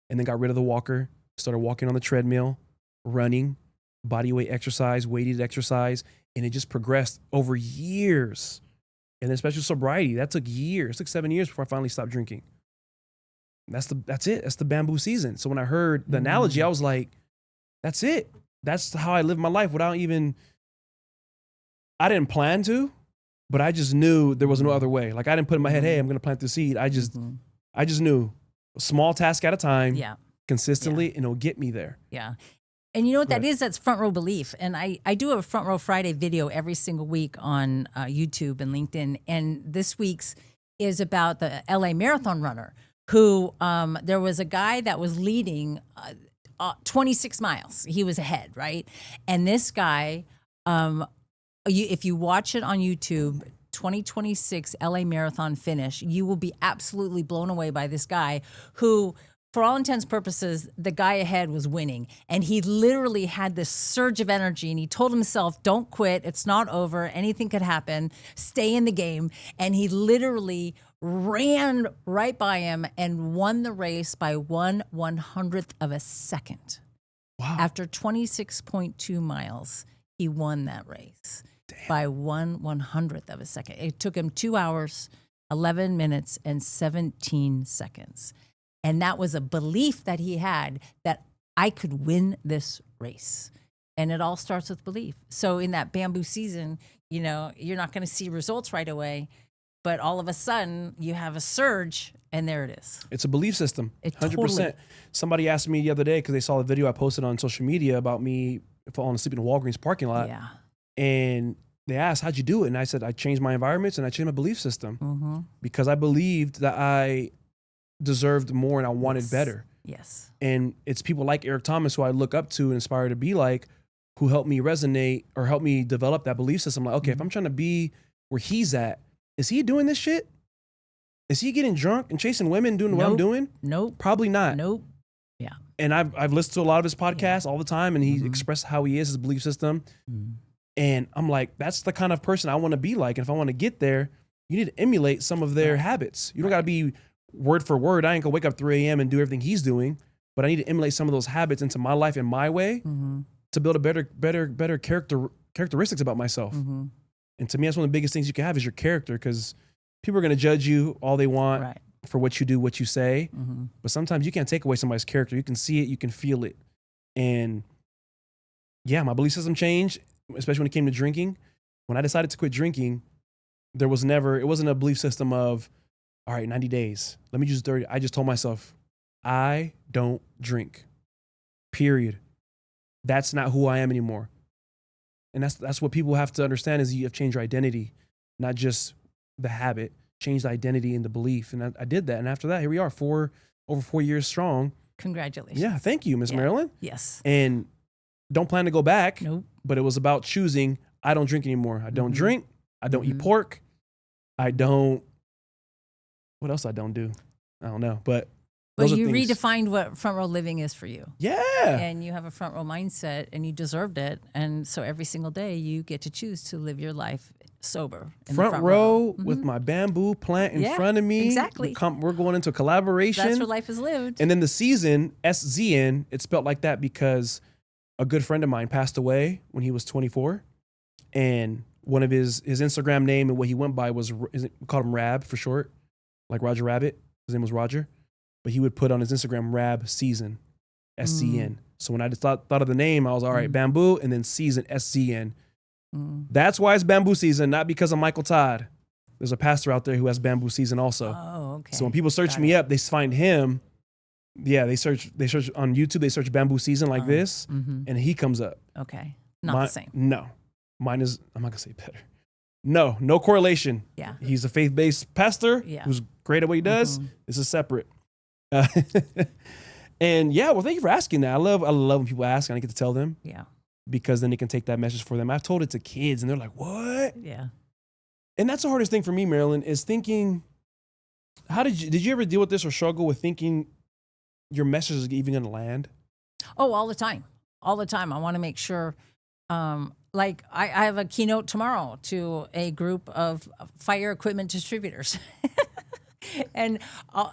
And then got rid of the walker, started walking on the treadmill, running, body weight exercise, weighted exercise. And it just progressed over years. And then especially sobriety, that took years. It took 7 years before I finally stopped drinking. That's it. That's the Bamboo Season. So when I heard the analogy, I was like, that's it. That's how I live my life without even, I didn't plan to, but I just knew there was no other way. Like I didn't put in my head, hey, I'm going to plant the seed. I just knew a small task at a time, consistently, and it'll get me there. Yeah. And you know what that is? That's front row belief. And I do a Front Row Friday video every single week on YouTube and LinkedIn. And this week's is about the LA Marathon runner who there was a guy that was leading 26 miles. He was ahead, right? And this guy, if you watch it on YouTube, 2026 LA Marathon finish, you will be absolutely blown away by this guy who, for all intents and purposes, the guy ahead was winning. And he literally had this surge of energy and he told himself, don't quit. It's not over. Anything could happen. Stay in the game. And he literally ran right by him and won the race by 1/100th of a second. Wow. After 26.2 miles, he won that race by 1/100th of a second. It took him 2 hours, 11 minutes and 17 seconds. And that was a belief that he had that I could win this race. And it all starts with belief. So in that bamboo season, you know, you're not going to see results right away, but all of a sudden you have a surge and there it is. It's a belief system. It 100%. totally- Somebody asked me the other day, because they saw the video I posted on social media about me falling asleep in a Walgreens parking lot. Yeah. And they asked, how'd you do it? And I said, I changed my environments and I changed my belief system Mm-hmm. because I believed that I deserved more and I wanted better. Yes. And it's people like Eric Thomas, who I look up to and aspire to be like, who helped me resonate or help me develop that belief system. Like, okay, if I'm trying to be where he's at, is he doing this shit? Is he getting drunk and chasing women, doing what I'm doing? Nope. Probably not. Nope. Yeah. And I've listened to a lot of his podcasts all the time, and he expressed how he is, his belief system. And I'm like, that's the kind of person I want to be like. And if I want to get there, you need to emulate some of their habits. You don't got to be word for word. I ain't gonna wake up 3 a.m. and do everything he's doing, but I need to emulate some of those habits into my life in my way to build a better characteristics about myself. And to me, that's one of the biggest things you can have is your character, because people are going to judge you all they want for what you do, what you say. But sometimes you can't take away somebody's character. You can see it, you can feel it. And yeah, my belief system changed, especially when it came to drinking. When I decided to quit drinking, it wasn't a belief system of, all right, 90 days. Let me just 30. I just told myself, I don't drink, period. That's not who I am anymore. And that's what people have to understand is you have changed your identity, not just the habit, change the identity and the belief. And I did that. And after that, here we are, over 4 years strong. Congratulations. Yeah. Thank you, Miss Marilyn. Yes. And don't plan to go back. Nope. But it was about choosing, I don't drink anymore. I don't drink. I don't eat pork. What else I don't do? I don't know. But Well, those are you things. redefined what front row living is for you. Yeah. And you have a front row mindset and you deserved it. And so every single day you get to choose to live your life sober. In the Front row with my bamboo plant in front of me. Exactly. We're going into a collaboration. That's where life is lived. And then the season, SZN, it's spelled like that because a good friend of mine passed away when he was 24. And one of his Instagram name and what he went by was, we called him Rab for short, like Roger Rabbit. His name was Roger. But he would put on his Instagram Rab Season, SCN. So when I just thought of the name, I was all right, bamboo, and then season, SCN. That's why it's bamboo season, not because of Michael Todd. There's a pastor out there who has bamboo season also. Oh, okay. So when people search me up, they find him. Yeah, they search on YouTube, they search bamboo season like this, and he comes up. Okay. Not the same. No. Mine is, I'm not going to say better. No correlation. Yeah. He's a faith-based pastor Yeah. who's great at what he does. This is separate. And yeah, well, thank you for asking that. I love when people ask and I get to tell them. Yeah. Because then they can take that message for them. I've told it to kids and they're like, what? Yeah. And that's the hardest thing for me, Marilyn, is thinking, did you ever deal with this or struggle with thinking your message is even going to land? Oh, all the time. All the time. I want to make sure, like I have a keynote tomorrow to a group of fire equipment distributors. And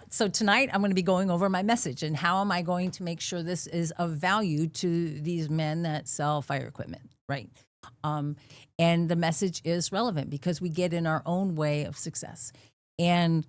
so tonight I'm going to be going over my message and how am I going to make sure this is of value to these men that sell fire equipment, right? And the message is relevant because we get in our own way of success. And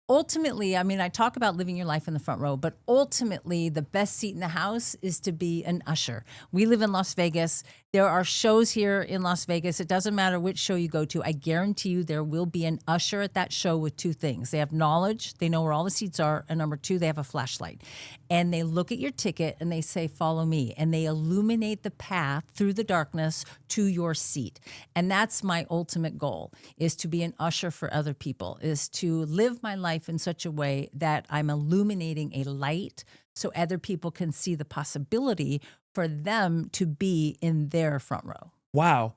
ultimately, I mean, I talk about living your life in the front row, but ultimately the best seat in the house is to be an usher. We live in Las Vegas. There are shows here in Las Vegas. It doesn't matter which show you go to. I guarantee you there will be an usher at that show with two things. They have knowledge. They know where all the seats are. And number two, they have a flashlight. And they look at your ticket and they say, follow me. And they illuminate the path through the darkness to your seat. And that's my ultimate goal, is to be an usher for other people, is to live my life in such a way that I'm illuminating a light so other people can see the possibility for them to be in their front row. Wow.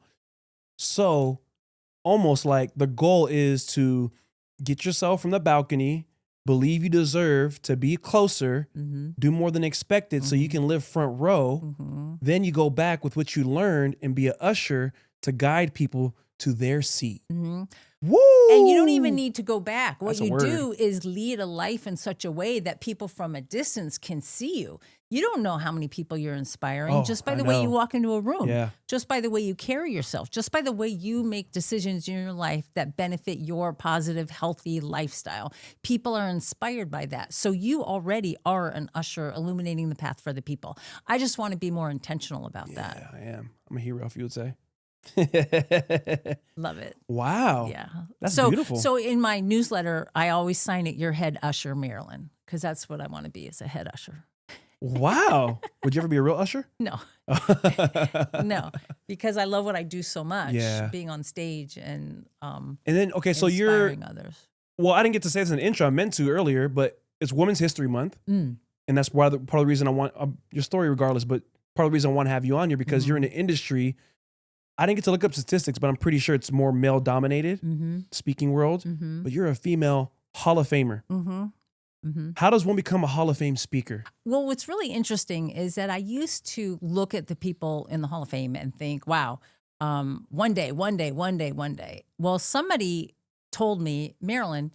So almost like the goal is to get yourself from the balcony, believe you deserve to be closer, do more than expected so you can live front row. Then you go back with what you learned and be an usher to guide people to their seat. Woo! And you don't even need to go back. What That's a you word. do is lead a life in such a way that people from a distance can see you. You don't know how many people you're inspiring just by I the way you know. walk into a room, Yeah. just by the way you carry yourself, just by the way you make decisions in your life that benefit your positive, healthy lifestyle. People are inspired by that. So you already are an usher illuminating the path for the people. I just want to be more intentional about that. Yeah, I am. I'm a hero, if you would say. Love it. Wow. Yeah. That's so, beautiful. So in my newsletter, I always sign it your head usher, Marilyn, because that's what I want to be, is a head usher. Wow. Would you ever be a real usher? No, no, because I love what I do so much, Yeah. being on stage and then, okay, so inspiring others. well, I didn't get to say this in the intro. I meant to earlier, but it's Women's History Month. And that's why part of the reason I want your story regardless, but part of the reason I want to have you on here because you're in the industry. I didn't get to look up statistics, but I'm pretty sure it's more male dominated speaking world, but you're a female Hall of Famer. How does one become a Hall of Fame speaker? Well, what's really interesting is that I used to look at the people in the Hall of Fame and think, wow, one day. Well, somebody told me, Marilyn,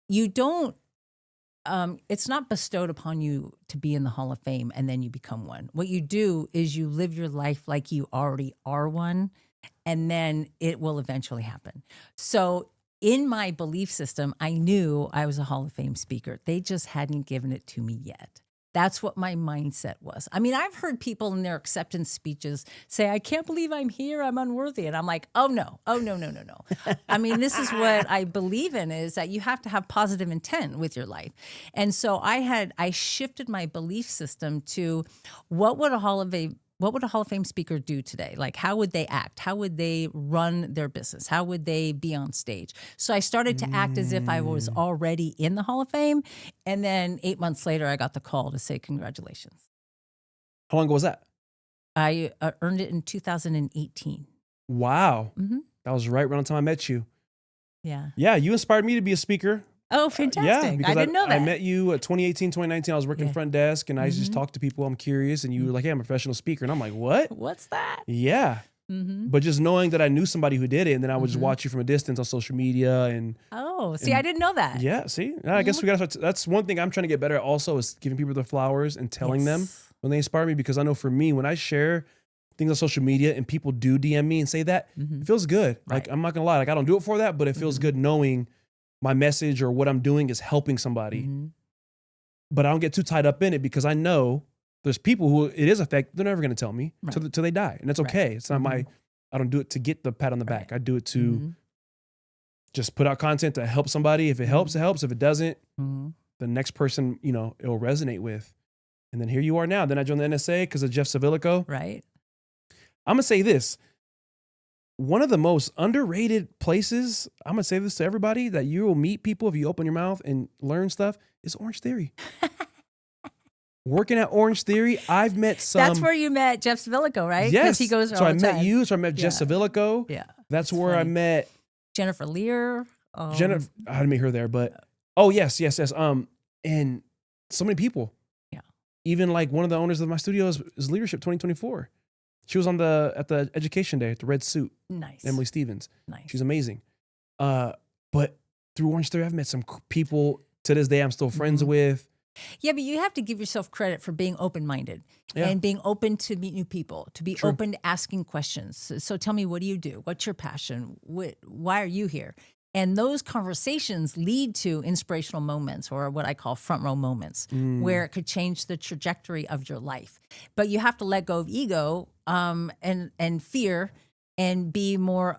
you don't, it's not bestowed upon you to be in the Hall of Fame and then you become one. What you do is you live your life like you already are one, and then it will eventually happen. So in my belief system, I knew I was a Hall of Fame speaker. They just hadn't given it to me yet. That's what my mindset was. I mean, I've heard people in their acceptance speeches say, I can't believe I'm here, I'm unworthy. And I'm like, oh no. I mean, this is what I believe in, is that you have to have positive intent with your life. And so I shifted my belief system to what would a Hall of Fame speaker do today? Like, how would they act? How would they run their business? How would they be on stage? So I started to act as if I was already in the Hall of Fame. And then 8 months later, I got the call to say congratulations. How long ago was that? I earned it in 2018. Wow. That was right around the time I met you. Yeah. Yeah, you inspired me to be a speaker. Oh, fantastic. Yeah, because I didn't know that. I met you at 2018, 2019. I was working front desk and I just talked to people. I'm curious. And you were like, hey, I'm a professional speaker. And I'm like, what? What's that? Yeah. But just knowing that I knew somebody who did it, and then I would just watch you from a distance on social media. And I didn't know that. yeah, see, I guess we got to start. That's one thing I'm trying to get better at also, is giving people their flowers and telling them when they inspire me. Because I know for me, when I share things on social media and people do DM me and say that, it feels good. Right. Like, I'm not gonna lie, like I don't do it for that, but it feels good knowing my message or what I'm doing is helping somebody. But I don't get too tied up in it because I know there's people who it is affect. They're never going to tell me till they die. And that's okay. It's not I don't do it to get the pat on the back. I do it to just put out content to help somebody. If it helps, it helps. If it doesn't, the next person, it'll resonate with. And then here you are now. Then I joined the NSA because of Jeff Savilico. Right. I'm going to say this. One of the most underrated places, I'm going to say this to everybody, that you will meet people if you open your mouth and learn stuff, is Orange Theory. Working at Orange Theory, I've met some. That's where you met Jeff Savilico, right? Yes. He goes there so all I the met time. you. So I met Jeff Savilico. Yeah. That's where I funny. met Jennifer Lear. Jennifer. I didn't meet her there, but yes. And so many people. Yeah. Even like one of the owners of my studio is Leadership 2024. She was at the education day at the red suit. Nice. Emily Stevens. Nice. She's amazing. But through Orange Theory, I've met some people to this day I'm still friends with. Yeah, but you have to give yourself credit for being open-minded and being open to meet new people, to be open to asking questions. So tell me, what do you do? What's your passion? Why are you here? And those conversations lead to inspirational moments, or what I call front row moments, where it could change the trajectory of your life. But you have to let go of ego and fear, and be more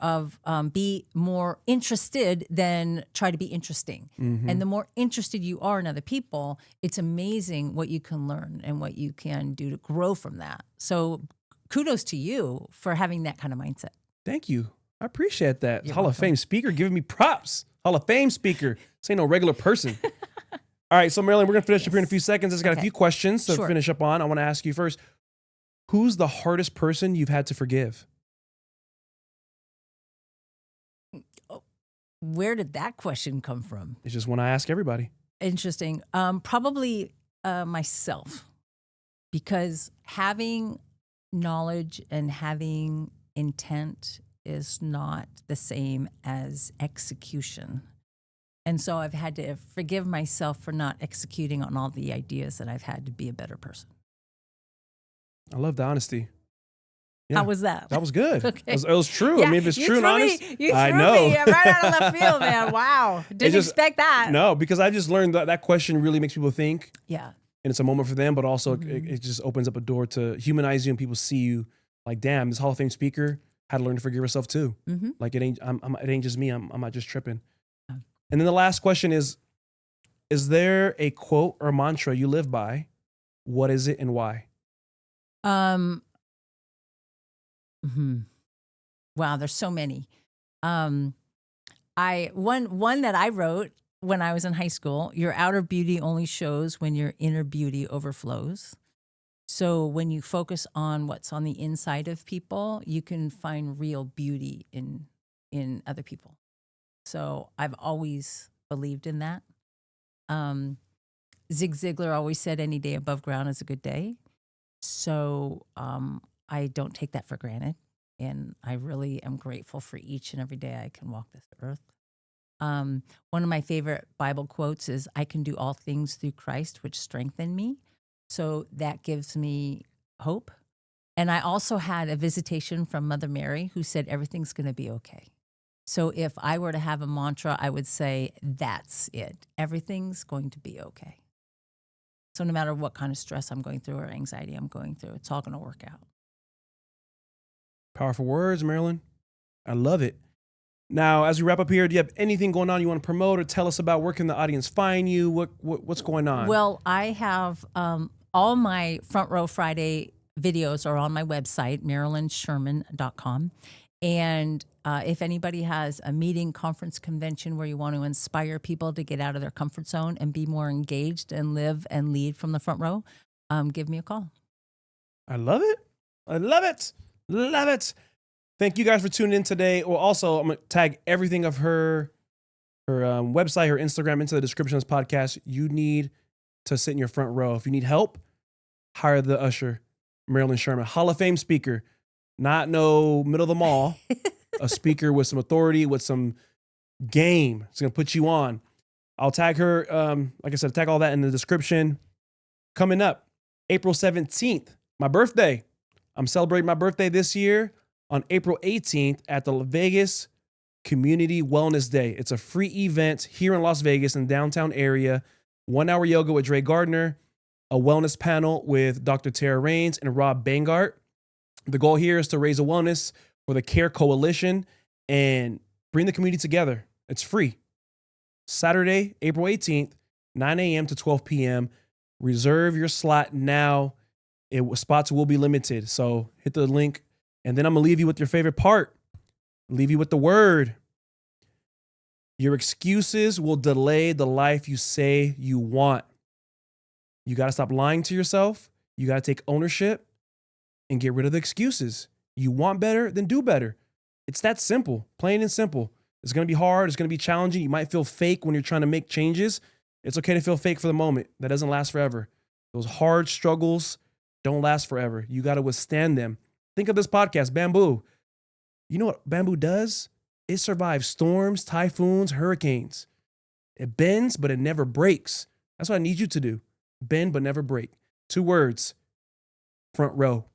interested than try to be interesting. And the more interested you are in other people, it's amazing what you can learn and what you can do to grow from that. So kudos to you for having that kind of mindset. Thank you. I appreciate that. You're Hall of welcome. Fame speaker giving me props. Hall of Fame speaker. This ain't no regular person. All right, so Marilyn, we're going to finish up here in a few seconds. I just got a few questions to finish up on. I want to ask you first, who's the hardest person you've had to forgive? Where did that question come from? It's just one I ask everybody. Interesting. Probably myself, because having knowledge and having intent is not the same as execution. And so I've had to forgive myself for not executing on all the ideas that I've had to be a better person. I love the honesty. How was that? That was good. Okay. It was true. Yeah, I mean, if it's you true and threw honest, you I threw know. me right out of left field, man. Wow. Didn't just- expect that. No, because I just learned that question really makes people think, Yeah. and it's a moment for them, but also Mhm. it just opens up a door to humanize you, and people see you like, damn, this Hall of Fame speaker had to learn to forgive herself too. Mm-hmm. Like it ain't just me. I'm not just tripping. Yeah. And then the last question is there a quote or mantra you live by? What is it and why? Wow, there's so many. One that I wrote when I was in high school. Your outer beauty only shows when your inner beauty overflows. So when you focus on what's on the inside of people, you can find real beauty in other people. So I've always believed in that. Zig Ziglar always said, "Any day above ground is a good day." So I don't take that for granted. And I really am grateful for each and every day I can walk this earth. One of my favorite Bible quotes is, "I can do all things through Christ, which strengthen me." So that gives me hope. And I also had a visitation from Mother Mary who said, everything's going to be okay. So if I were to have a mantra, I would say, that's it. Everything's going to be okay. So no matter what kind of stress I'm going through or anxiety I'm going through, it's all going to work out. Powerful words, Marilyn. I love it. Now, as we wrap up here, do you have anything going on you want to promote or tell us about? Where can the audience find you? What's going on? Well, I have all my Front Row Friday videos are on my website, MarilynSherman.com. And if anybody has a meeting, conference, convention where you want to inspire people to get out of their comfort zone and be more engaged and live and lead from the front row, give me a call. I love it. I love it. Love it. Thank you guys for tuning in today. Well, also, I'm going to tag everything of her website, her Instagram into the description of this podcast. You need to sit in your front row. If you need help, hire the usher, Marilyn Sherman, Hall of Fame speaker, not no middle of the mall, a speaker with some authority, with some game. It's going to put you on. I'll tag her, like I said, tag all that in the description. Coming up, April 17th, my birthday. I'm celebrating my birthday this year on April 18th at the Vegas Community Wellness Day. It's a free event here in Las Vegas in the downtown area. 1 hour yoga with Dre Gardner, a wellness panel with Dr. Tara Rains and Rob Bangart. The goal here is to raise awareness for the CARE Coalition and bring the community together. It's free. Saturday, April 18th, 9 a.m. to 12 p.m. Reserve your slot now. Spots will be limited. So hit the link. And then I'm going to leave you with your favorite part. Leave you with the word. Your excuses will delay the life you say you want. You got to stop lying to yourself. You got to take ownership and get rid of the excuses. You want better, then do better. It's that simple, plain and simple. It's going to be hard. It's going to be challenging. You might feel fake when you're trying to make changes. It's okay to feel fake for the moment. That doesn't last forever. Those hard struggles don't last forever. You got to withstand them. Think of this podcast, Bamboo. You know what Bamboo does? It survives storms, typhoons, hurricanes. It bends, but it never breaks. That's what I need you to do. Bend, but never break. 2 words. Front row.